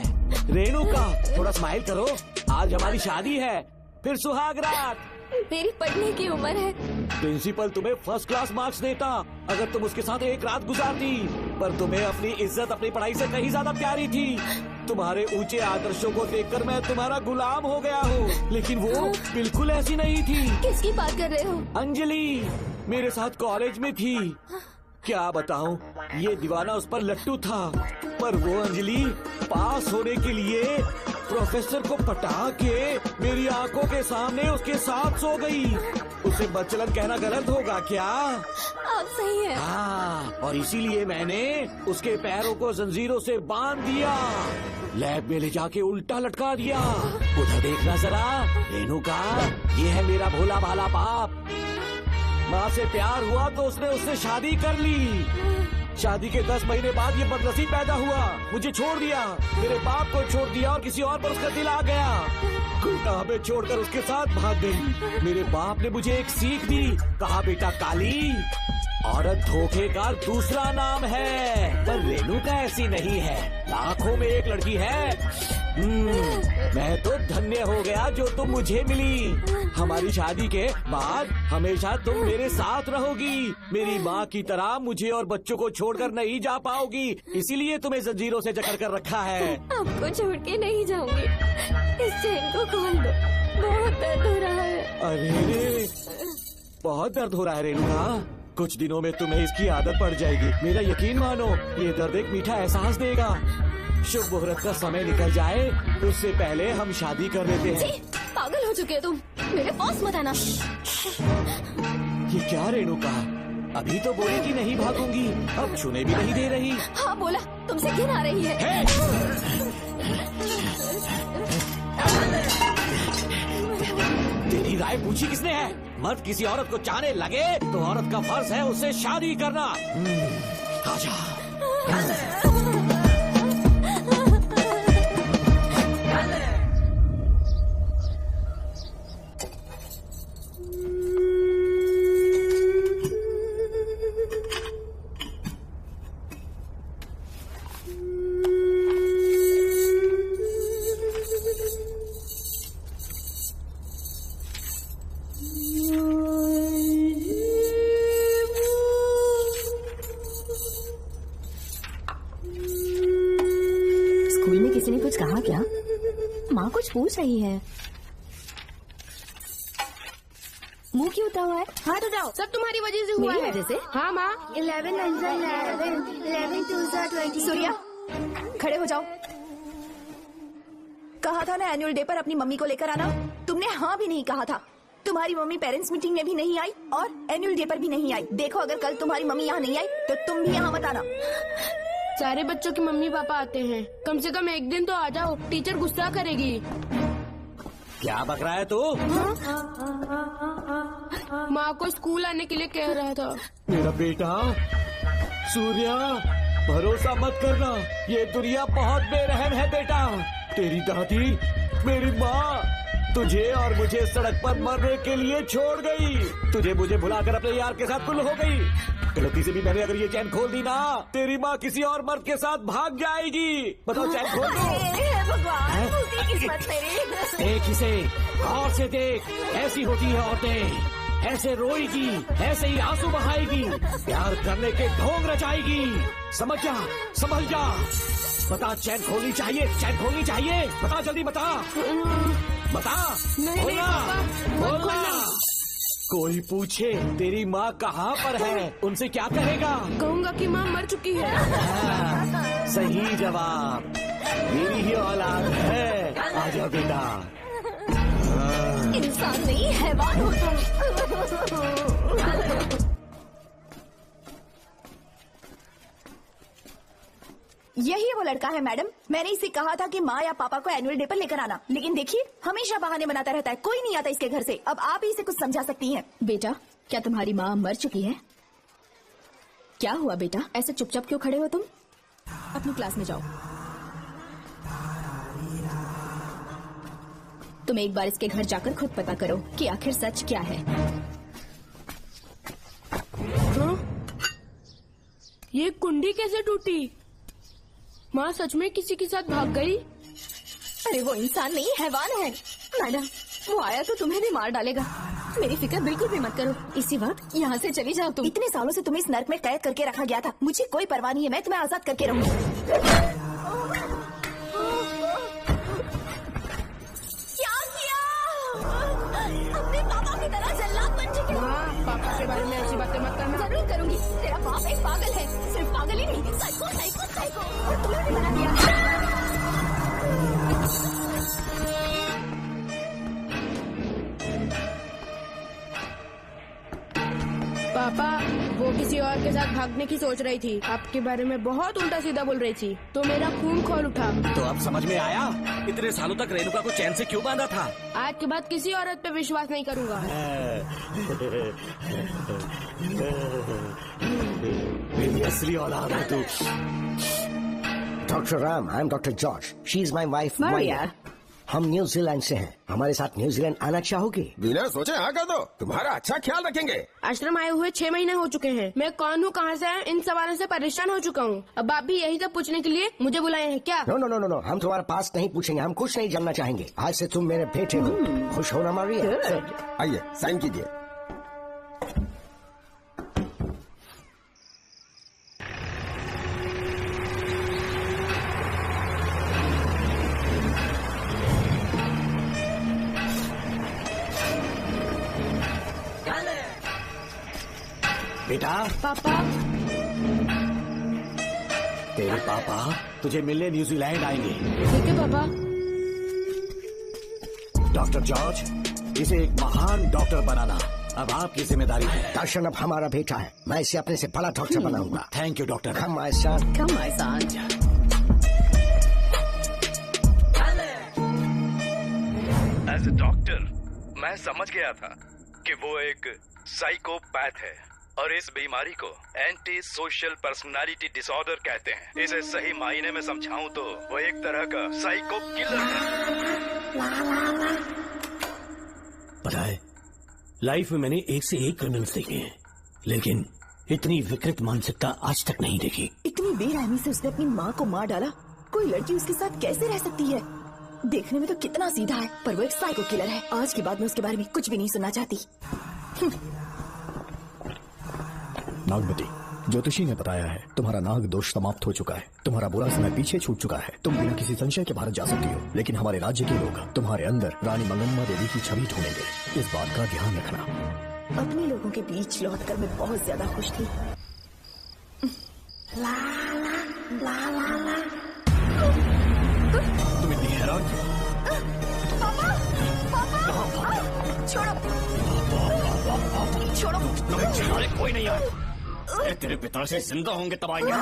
रेणुका, थोड़ा स्माइल करो। आज हमारी शादी है, फिर सुहाग रात। मेरी पढ़ने की उम्र है। प्रिंसिपल तुम्हें फर्स्ट क्लास मार्क्स देता अगर तुम उसके साथ एक रात गुजारती, पर तुम्हें अपनी इज्जत अपनी पढ़ाई से कहीं ज्यादा प्यारी थी। तुम्हारे ऊंचे आदर्शों को देखकर मैं तुम्हारा गुलाम हो गया हूँ, लेकिन वो बिल्कुल ऐसी नहीं थी। किसकी बात कर रहे हो? अंजलि मेरे साथ कॉलेज में थी। क्या बताऊं, ये दीवाना उस पर लट्टू था, पर वो अंजलि पास होने के लिए प्रोफेसर को पटा के मेरी आंखों के सामने उसके साथ सो गई। उसे बदचलन कहना गलत होगा क्या? आप सही है। हाँ, और इसीलिए मैंने उसके पैरों को जंजीरों से बांध दिया, लैब में ले जाके उल्टा लटका दिया। उधर देखना जरा रेणुका, ये है मेरा भोला भाला बाप। माँ से प्यार हुआ तो उसने उससे शादी कर ली। शादी के 10 महीने बाद ये बदनसीब पैदा हुआ, मुझे छोड़ दिया, मेरे बाप को छोड़ दिया और किसी और पर उसका दिल आ गया। गुंडा में छोड़कर उसके साथ भाग गई। मेरे बाप ने मुझे एक सीख दी, कहा बेटा काली, औरत धोखे का दूसरा नाम है, पर रेणुका ऐसी नहीं है, लाखों में एक लड़की है। मैं तो धन्य हो गया जो तुम मुझे मिली। हमारी शादी के बाद हमेशा तुम मेरे साथ रहोगी। मेरी माँ की तरह मुझे और बच्चों को छोड़कर नहीं जा पाओगी, इसीलिए तुम्हें जंजीरों से जकड़ कर रखा है। आपको छोड़ के नहीं जाऊंगी। इस चेन को खोल दो, बहुत दर्द हो रहा है। अरे बहुत दर्द हो रहा है रेणुका, कुछ दिनों में तुम्हें इसकी आदत पड़ जाएगी। मेरा यकीन मानो, ये दर्द एक मीठा एहसास देगा। शुभ मुहूर्त का समय निकल जाए उससे पहले हम शादी कर लेते हैं। पागल हो चुके हो तुम, मेरे पास मत आना। ये क्या रेणुका, अभी तो बोली कि नहीं भागूंगी, अब छूने भी नहीं दे रही। हाँ बोला, तुमसे घिन आ रही है। तेरी राय पूछी किसने है? मर्द किसी औरत को चाहने लगे तो औरत का फर्ज है उससे शादी करना। आजा। किसी ने कुछ कहा क्या? माँ कुछ पूछ रही है। मुंह क्यों उठा हुआ है? हाथ उठाओ। सब तुम्हारी वजह से हुआ है। वजह से? हाँ माँ। 11 2 20। सूर्या खड़े हो जाओ। कहा था ना एनुअल डे पर अपनी मम्मी को लेकर आना, तुमने हाँ भी नहीं कहा था। तुम्हारी मम्मी पेरेंट्स मीटिंग में भी नहीं आई और एनुअल डे पर भी नहीं आई। देखो अगर कल तुम्हारी मम्मी यहाँ नहीं आई तो तुम भी यहाँ मत आना। सारे बच्चों के मम्मी पापा आते हैं, कम से कम एक दिन तो आ जाओ, टीचर गुस्सा करेगी। क्या बक रहा है तू? माँ को स्कूल आने के लिए कह रहा था। मेरा बेटा सूर्या, भरोसा मत करना, ये दुनिया बहुत बेरहम है बेटा। तेरी दादी, मेरी माँ तुझे और मुझे सड़क पर मरने के लिए छोड़ गई। तुझे मुझे भुलाकर अपने यार के साथ गुल हो गई। गलती से भी मैंने अगर ये चैन खोल दी ना, तेरी माँ किसी और मर्द के साथ भाग जाएगी। बताओ चैन खोल दो। भगवान, किस्मत मेरी। देख इसे, गौर से देख, ऐसी होती है औरतें, ऐसे रोएगी, ऐसे ही आंसू बहाएगी, प्यार करने के ढोंग रचाएगी। समझ जा, संभल जा। बता चैन खोलनी चाहिए, चैन खोलनी चाहिए, बता जल्दी बता, बता। बोलना। कोई पूछे तेरी माँ कहाँ पर है, उनसे क्या कहेगा? कहूँगा कि माँ मर चुकी है। सही जवाब, मेरी ही औलाद है। आजा बेटा। इंसान नहीं हैवान हो तुम। यही वो लड़का है मैडम। मैंने इसे कहा था कि माँ या पापा को एनुअल डे पर लेकर आना, लेकिन देखिए हमेशा बहाने बनाता रहता है, कोई नहीं आता इसके घर से। अब आप ही इसे कुछ समझा सकती हैं। बेटा, क्या तुम्हारी माँ मर चुकी है? क्या हुआ बेटा, ऐसे चुपचाप क्यों खड़े हो तुम? अपनी क्लास में जाओ। तुम एक बार इसके घर जाकर खुद पता करो कि आखिर सच क्या है। ये कुंडी कैसे टूटी? माँ सच में किसी के साथ भाग गई? अरे वो इंसान नहीं, हैवान है। मैडम, वो आया तो तुम्हें भी मार डालेगा। मेरी फिक्र बिल्कुल भी मत करो। इसी वक्त यहाँ से चली जाओ तुम। इतने सालों से तुम्हें इस नर्क में कैद करके रखा गया था, मुझे कोई परवाह नहीं है, मैं तुम्हें आजाद करके रहूंगी। क्या किया? अपने पापा की तरह जल्लाद बन चुके हो। पापा के बारे में ऐसी बातें मत करना। जरूर करूंगी। तेरा बाप एक पागल है, सिर्फ पागल ही नहीं, साइको साइको साइको। और तुम्हें भी बना दिया। पापा, वो किसी और के साथ भागने की सोच रही थी, आपके बारे में बहुत उल्टा सीधा बोल रही थी, तो मेरा खून खोल उठा। तो अब समझ में आया इतने सालों तक रेणुका को चैन से क्यों बांधा था। आज के बाद किसी औरत पे विश्वास नहीं करूंगा। मेरी असली औलाद है तू। Doctor Ram, I am doctor George, she is my wife Maria. हम न्यूजीलैंड से हैं, हमारे साथ न्यूजीलैंड आना चाहोगे? बिना सोचे हाँ कर दो, तुम्हारा अच्छा ख्याल रखेंगे। आश्रम आए हुए 6 महीने हो चुके हैं। मैं कौन हूँ, कहाँ से है, इन सवालों से परेशान हो चुका हूँ। अब आप भी यही सब पूछने के लिए मुझे बुलाए हैं क्या? No no no no no, हम तुम्हारा पास नहीं पूछेंगे, हम कुछ नहीं जानना चाहेंगे। आज से तुम मेरे बेटे हो। खुश हो ना मारिया? आइए साइन कीजिए। बेटा, पापा, तेरे पापा तुझे मिलने न्यूजीलैंड आएंगे। ठीक है पापा। डॉक्टर जॉर्ज, इसे एक महान डॉक्टर बनाना अब आपकी जिम्मेदारी है। दर्शन अब हमारा बेटा है, मैं इसे अपने से बड़ा डॉक्टर बनाऊंगा। Thank you doctor. Come my son. Come my son. As a doctor मैं समझ गया था कि वो एक साइकोपैथ है और इस बीमारी को एंटी सोशल पर्सनालिटी डिसऑर्डर कहते हैं। इसे सही मायने में समझाऊं तो वो एक तरह का साइको किलर है। पता है, लाइफ में मैंने एक से एक क्रिमिनल्स देखे हैं, लेकिन इतनी विकृत मानसिकता आज तक नहीं देखी। इतनी बेरहमी से उसने अपनी माँ को मार डाला। कोई लड़की उसके साथ कैसे रह सकती है? देखने में तो कितना सीधा है, पर वो एक साइको किलर है। आज के बाद मैं उसके बारे में कुछ भी नहीं सुनना चाहती। नागमती, ज्योतिषी ने बताया है तुम्हारा नाग दोष समाप्त हो चुका है, तुम्हारा बुरा समय पीछे छूट चुका है, तुम बिना किसी संशय के भारत जा सकती हो। लेकिन हमारे राज्य के लोग तुम्हारे अंदर रानी मंगम्मा देवी की छवि ढूंढेंगे, इस बात का ध्यान रखना। अपने लोगों के बीच लौटकर मैं बहुत ज्यादा खुश थी। ला ला ला ला ला। तुम इतनी हैरान क्यों? पापा, पापा, छोड़ो, छोड़ो। अरे कोई नहीं यार, तेरे पिता से जिंदा होंगे तब आएंगे।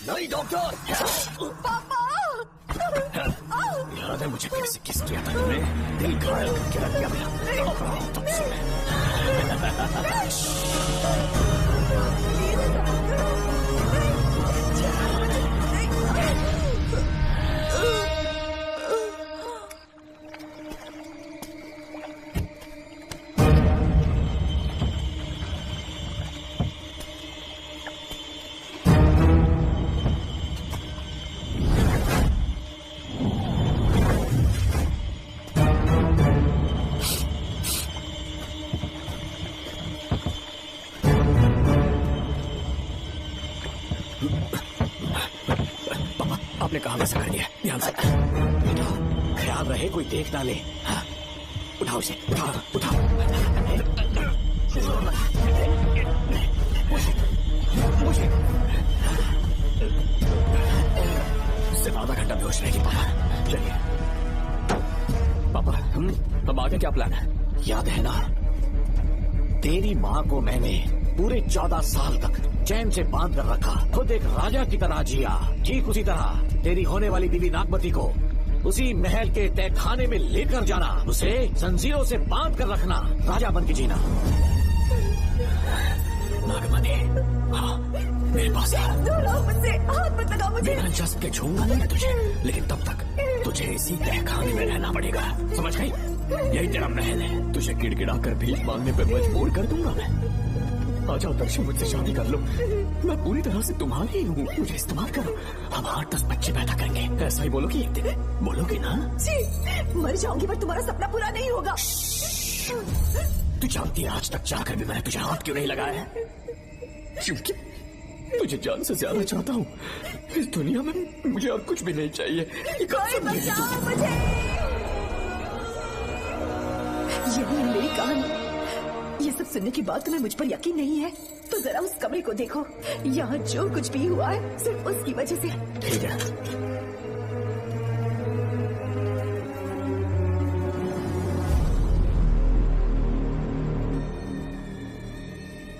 नहीं डॉक्टर। पापा, याद है मुझे कैसे किस किया था तुमने? दिल घायल करके रख दिया मेरा। तब से आपने कहा वैसा कर दिया, ध्यान से। बेटा, ख्याल रहे कोई देख ना ले। हाँ, उठाओ इसे, उठाओ, उठाओ। सिर्फ आधा घंटा बेहोश रहेगी पापा। चलिए पापा, अब आगे क्या प्लान है? याद है ना, तेरी माँ को मैंने पूरे 14 साल तक चैन से बांध कर रखा, खुद एक राजा की तरह जिया। ठीक उसी तरह तेरी होने वाली बीवी नागमती को उसी महल के तहखाने में लेकर जाना, उसे जंजीरों से बांध कर रखना, राजा बन के जीना। नागमती, हाँ, मेरे पास आ। मुझसे हाथ मत लगाओ मुझे। बिना जस के छूंगा नहीं तुझे, लेकिन तब तक तुझे इसी तहखाने में रहना पड़ेगा, समझ गई? यही तेरा महल है। तुझे गिड़गिड़ा कर भीख मांगने पे मजबूर कर दूंगा मैं। आ जाओ दर्शन, मुझसे शादी कर लो। मैं पूरी तरह से तुम्हारी ही हूँ, मुझे इस्तेमाल करो। हम 8-10 बच्चे पैदा करेंगे। ऐसा ही बोलोगी एक दिन? बोलोगी ना? जी, मर जाऊंगी पर तुम्हारा सपना पूरा नहीं होगा। तू जानती है आज तक जाकर भी मैंने तुझे हाथ क्यों नहीं लगाया है? क्योंकि तुझे जान से ज्यादा चाहता हूँ। इस दुनिया में मुझे और कुछ भी नहीं चाहिए। कोई बचाओ मुझे। यही मेरी कहानी। ये सब सुनने के बाद तुम्हें मुझ पर यकीन नहीं है तो जरा उस कमरे को देखो। यहाँ जो कुछ भी हुआ है सिर्फ उसकी वजह से। ठीक है,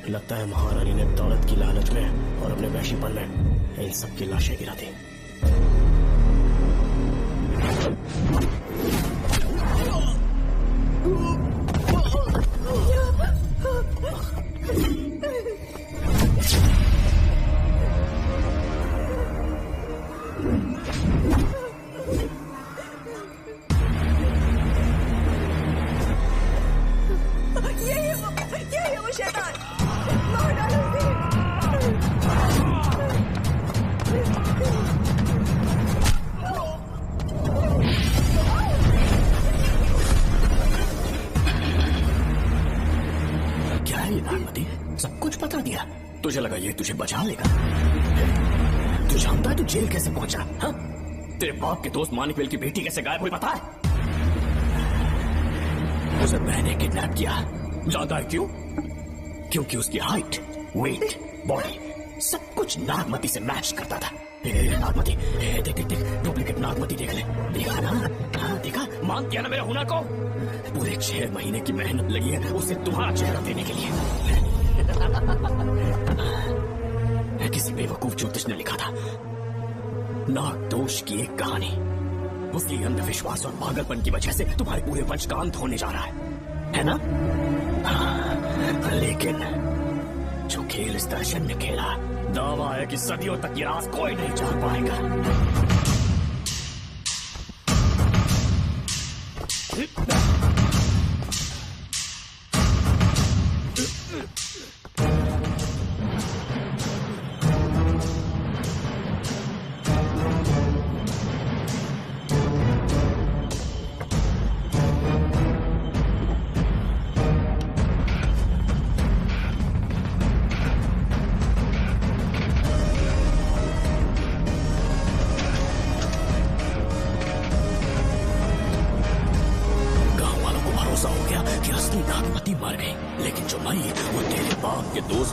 लगता है महारानी ने दौलत की लालच में और अपने वैशीपन में इन सब की लाशें गिरा दी। ये वो शैतान, मार डालो उसे। क्या है ये नागमती? सब कुछ बता दिया? तुझे लगा ये तुझे बचा लेगा? तू जानता है तू जेल कैसे पहुंचा? हाँ? तेरे बाप के दोस्त मानिकवेल की बेटी कैसे गायब हुई पता है? उसे मैंने किडनैप किया। जानता है क्यों? क्योंकि उसकी हाइट, वेट, बॉडी सब कुछ नागमती से मैच करता था। नागमती, देख देख देख, डुप्लीकेट नागमती देख ले। देखा ना? हाँ देखा? मान दिया ना मेरे हुनर को? पूरे 6 महीने की मेहनत लगी है उसे तुम्हारा चेहरा देने के लिए। किसी बेवकूफ ज्योतिष ने लिखा था नाग दोष की एक कहानी। उसकी अंधविश्वास और पागलपन की वजह से तुम्हारे पूरे वंश का अंत होने जा रहा है ना? हाँ, लेकिन जो खेल इस दर्शन ने खेला, दावा है कि सदियों तक ये राज कोई नहीं जान पाएगा।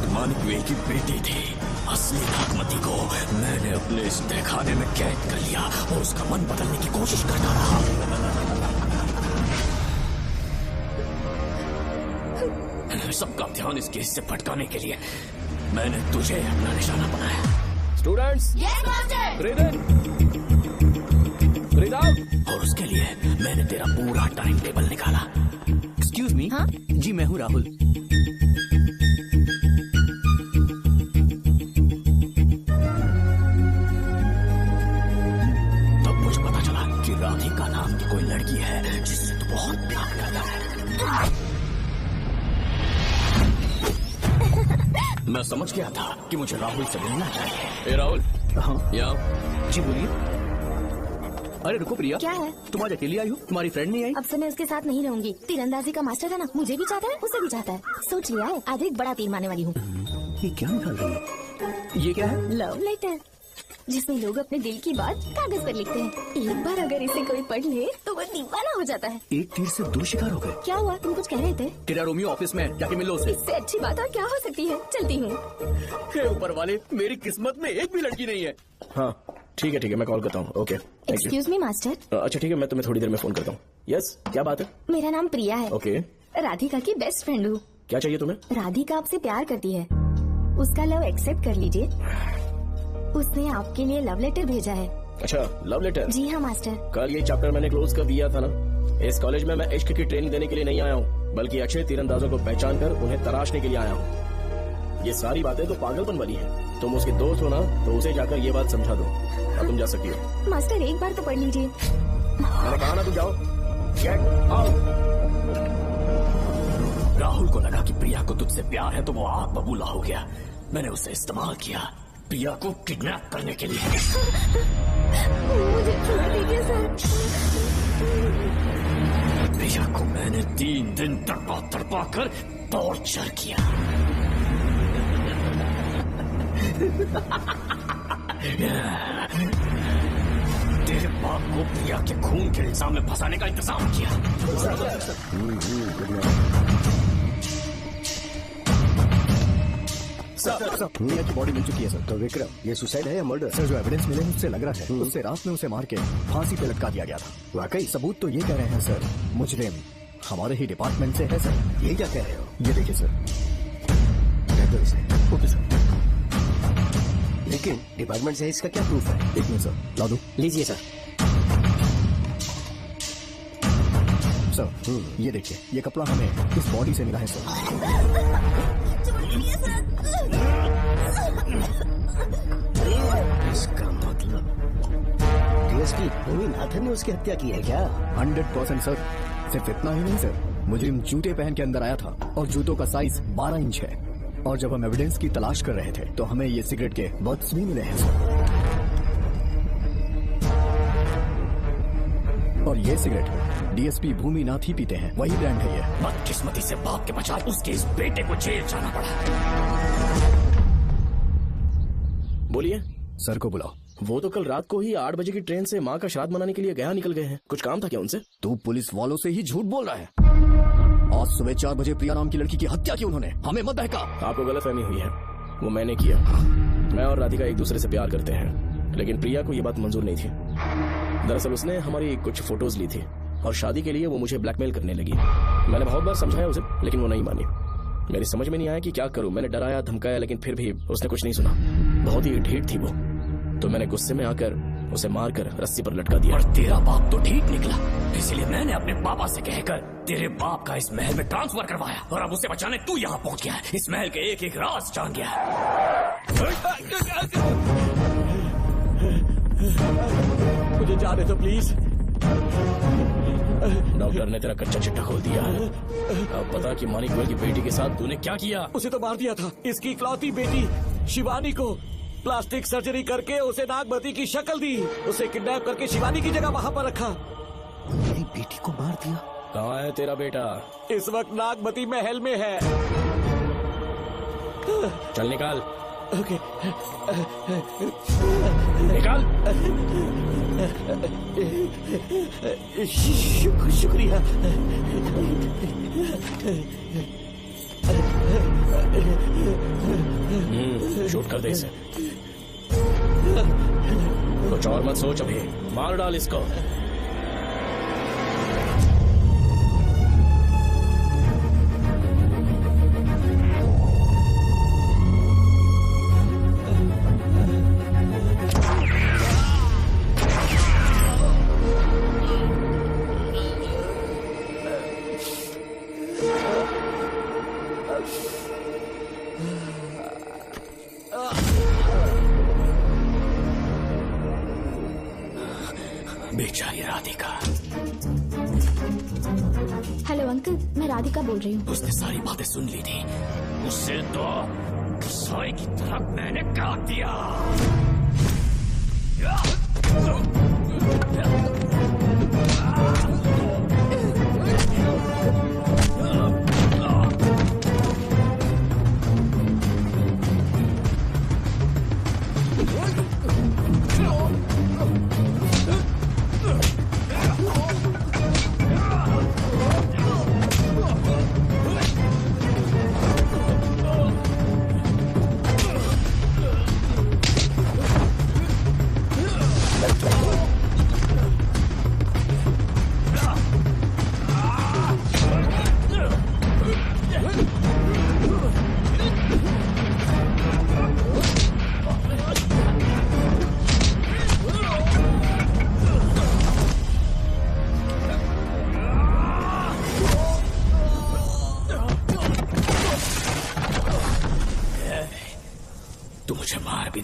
मानिकवेल की बेटी थी। असली नागमती को मैंने अपने इस तहखाने में कैद कर लिया और उसका मन बदलने की कोशिश करता रहा। सबका ध्यान इस केस से भटकाने के लिए मैंने तुझे अपना निशाना बनाया। स्टूडेंट्स, ब्रीथ इन, ब्रीथ आउट। और उसके लिए मैंने तेरा पूरा टाइम टेबल निकाला। Excuse me. हाँ? जी मैं हूँ राहुल। राधिका नाम की कोई लड़की है जिससे तू बहुत प्यार करता है। मैं समझ गया था कि मुझे राहुल से मिलना चाहिए। राहुल। हाँ यहाँ। जी बोलिए। अरे रुको प्रिया, क्या है? तुम आज अकेली आई हो? तुम्हारी फ्रेंड नहीं आई? अब से मैं उसके साथ नहीं रहूंगी। तीरंदाजी का मास्टर है ना, मुझे भी चाहता है उसे भी चाहता है। सोच लिया है, आज एक बड़ा तीर मारने वाली हूँ। ये क्या निकाल रही है? ये क्या है? लव लेटर, जिसमें लोग अपने दिल की बात कागज पर लिखते हैं। एक बार अगर इसे कोई पढ़ ले तो वो दीवाना हो जाता है। एक तीर से 2 शिकार हो गए। क्या हुआ? तुम कुछ कह रहे थे? तेरा रोमियो ऑफिस में जाके मिलो उसे। इससे अच्छी बात और क्या हो सकती है? चलती हूँ। हे ऊपर वाले, मेरी किस्मत में एक भी लड़की नहीं है। हाँ ठीक है मैं कॉल करता हूँ। Okay excuse me master. अच्छा ठीक है, मैं तुम्हें थोड़ी देर में फोन करता हूँ। यस, क्या बात है? मेरा नाम प्रिया है। ओके। राधिका की बेस्ट फ्रेंड हूँ। क्या चाहिए तुम्हें? राधिका आपसे प्यार करती है। उसका लव एक्सेप्ट कर लीजिए। उसने आपके लिए लव लेटर भेजा है। अच्छा, लव लेटर? जी हाँ मास्टर। कल ये चैप्टर मैंने क्लोज कर दिया था ना। इस कॉलेज में मैं इश्क की ट्रेनिंग देने के लिए नहीं आया हूँ, बल्कि अच्छे तीरंदाजों को पहचान कर उन्हें तराशने के लिए आया हूँ। ये सारी बातें तो पागलपन वाली है। तुम उसके दोस्त हो ना, तो उसे जाकर ये बात समझा दो। अब तुम जा सकती हो। मास्टर एक बार तो पढ़ लीजिए। मैंने कहा ना, तुम जाओ। Get out. राहुल को लगा कि प्रिया को तुझसे प्यार है तो वो आग बबूला हो गया। मैंने उसे इस्तेमाल किया प्रिया को किडनैप करने के लिए। मुझे छोड़ दीजिए सर। प्रिया को मैंने 3 दिन तड़पा कर टॉर्चर किया। तेरे बाप को प्रिया के खून के इल्जाम में फंसाने का इंतजाम किया। सर, प्रिया की बॉडी मिल चुकी है सर। तो विक्रम, ये सुसाइड है या मर्डर? सर, जो एविडेंस मिले मुझसे लग रहा है उससे रात में उसे मार के फांसी पे लटका दिया गया था। वाकई? सबूत तो ये कह रहे हैं सर, मुजरिम हमारे ही डिपार्टमेंट से है सर। ये क्या कह रहे हो? ये देखिए सर। Okay sir. लेकिन डिपार्टमेंट से इसका क्या प्रूफ है? एक मिनट सर, ला दो। लीजिए सर। सर, ये देखिए, ये कपड़ा हमें इस बॉडी से मिला है सर। इसका मतलब डीएसपी भूमिनाथन ने उसकी हत्या की है क्या? 100% सर। सिर्फ इतना ही नहीं सर, मुजरिम जूते पहन के अंदर आया था और जूतों का साइज 12 इंच है। और जब हम एविडेंस की तलाश कर रहे थे तो हमें ये सिगरेट के बट्स भी मिले हैं सर। और ये सिगरेट डीएसपी भूमिनाथ ही पीते हैं, वही ब्रांड है ये। बदकिस्मती से बाप के बचाए उसके इस बेटे को जेल जाना पड़ा। बोलिए। सर को बुलाओ। वो तो कल रात को ही 8 बजे की ट्रेन से माँ का श्राद्ध मनाने के लिए गया निकल गए हैं। कुछ काम था क्या उनसे? तू पुलिस वालों से ही झूठ बोल रहा है। आज सुबह 4 बजे प्रिया नाम की लड़की की हत्या की उन्होंने, हमें मत बहका। आपको गलतफहमी हुई है, वो मैंने किया। मैं और राधिका एक दूसरे से प्यार करते हैं, लेकिन प्रिया को ये बात मंजूर नहीं थी। दरअसल उसने हमारी कुछ फोटोज ली थी और शादी के लिए वो मुझे ब्लैकमेल करने लगी। मैंने बहुत बार समझाया उसे, लेकिन वो नहीं मानी। मेरी समझ में नहीं आया कि क्या करूं। मैंने डराया धमकाया, लेकिन फिर भी उसने कुछ नहीं सुना। बहुत ही ढीठ थी वो, तो मैंने गुस्से में आकर उसे मारकर रस्सी पर लटका दिया। और तेरा बाप तो ठीक निकला, इसलिए मैंने अपने पापा से कहकर तेरे बाप का इस महल में ट्रांसफर करवाया। और अब उसे बचाने तू यहाँ पहुँच गया है। इस महल के एक एक राज जान गया है। मुझे जाने दो प्लीज। डॉक्टर ने तेरा कच्चा चिट्ठा खोल दिया। अब पता कि मानिक गोयल की बेटी के साथ तूने क्या किया। उसे तो मार दिया था। इसकी इकलौती बेटी शिवानी को प्लास्टिक सर्जरी करके उसे नागमती की शक्ल दी। उसे किडनैप करके शिवानी की जगह वहाँ पर रखा। मेरी बेटी को मार दिया? कहाँ है तेरा बेटा? इस वक्त नागमती महल में है। चल निकाल। ओके। निकाल। शुक्रिया। शूट कर दे इसे। कुछ और मत सोच, अभी मार डाल इसको। बेचारी राधिका। हेलो अंकल, मैं राधिका बोल रही हूँ। उसने सारी बातें सुन ली थी। उससे तो साई की तरह मैंने काट दिया।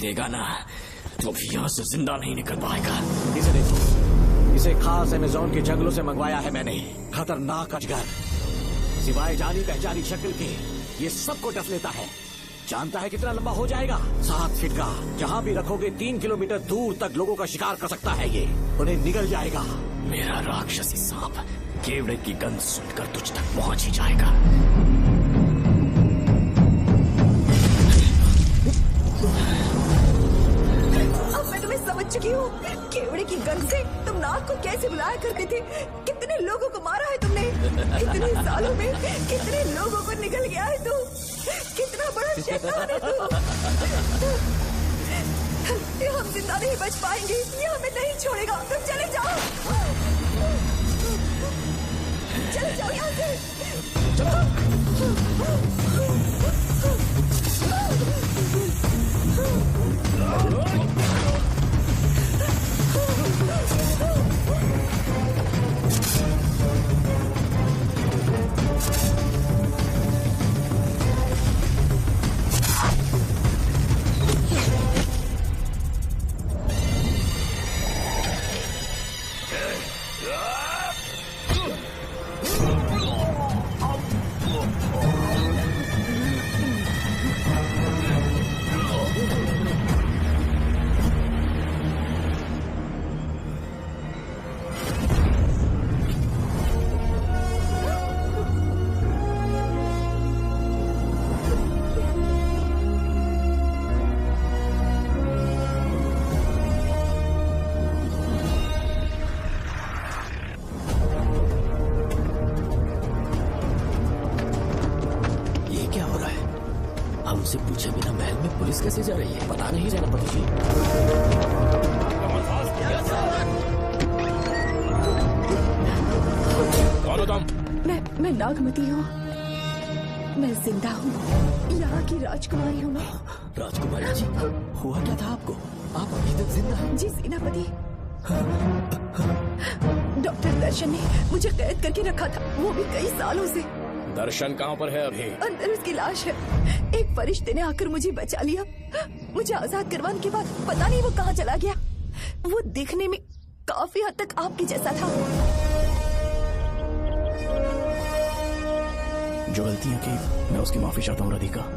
देगा ना तो भी यहाँ से जिंदा नहीं निकल पाएगा। इसे देखो, इसे खास अमेज़न के जंगलों से मंगवाया है मैंने। खतरनाक अजगर, सिवाय जानी पहचानी शक्ल के ये सबको डस लेता है। जानता है कितना लंबा हो जाएगा? 7 फीट का। जहाँ भी रखोगे 3 किलोमीटर दूर तक लोगों का शिकार कर सकता है ये। उन्हें निगल जाएगा। मेरा राक्षसी सांप केवड़े की गंध सुनकर तुझ तक पहुंच ही जाएगा। अब मैं तुम्हें समझ चुकी हूँ। केवड़े की गंध से तुम नाग को कैसे बुलाया करते थे। कितने लोगों को मारा है तुमने। इतने सालों में कितने लोगों को निगल गया है तू। कितना बड़ा शैतान है तू। हम जिंदा नहीं बच पाएंगे। ये हमें नहीं छोड़ेगा। तुम चले जाओ, चले जाओ यहाँ से। हमसे पूछे बिना महल में पुलिस कैसे जा रही है? पता नहीं सेनापति जी। कौन हो तुम? मैं नागमती हूँ। मैं जिंदा हूँ। यहाँ की राजकुमारी हूँ मैं। राजकुमारी जी, हुआ क्या था आपको? आप अभी तक जिंदा हैं? जी सेनापति। डॉक्टर दर्शन ने मुझे कैद करके रखा था, वो भी कई सालों से। दर्शन कहाँ पर है अभी? अंदर उसकी लाश है। एक फरिश्ते ने आकर मुझे बचा लिया। मुझे आजाद करवाने के बाद पता नहीं वो कहाँ चला गया। वो देखने में काफी हद तक आपके जैसा था। जो गलतियां की मैं उसकी माफी चाहता हूँ राधिका।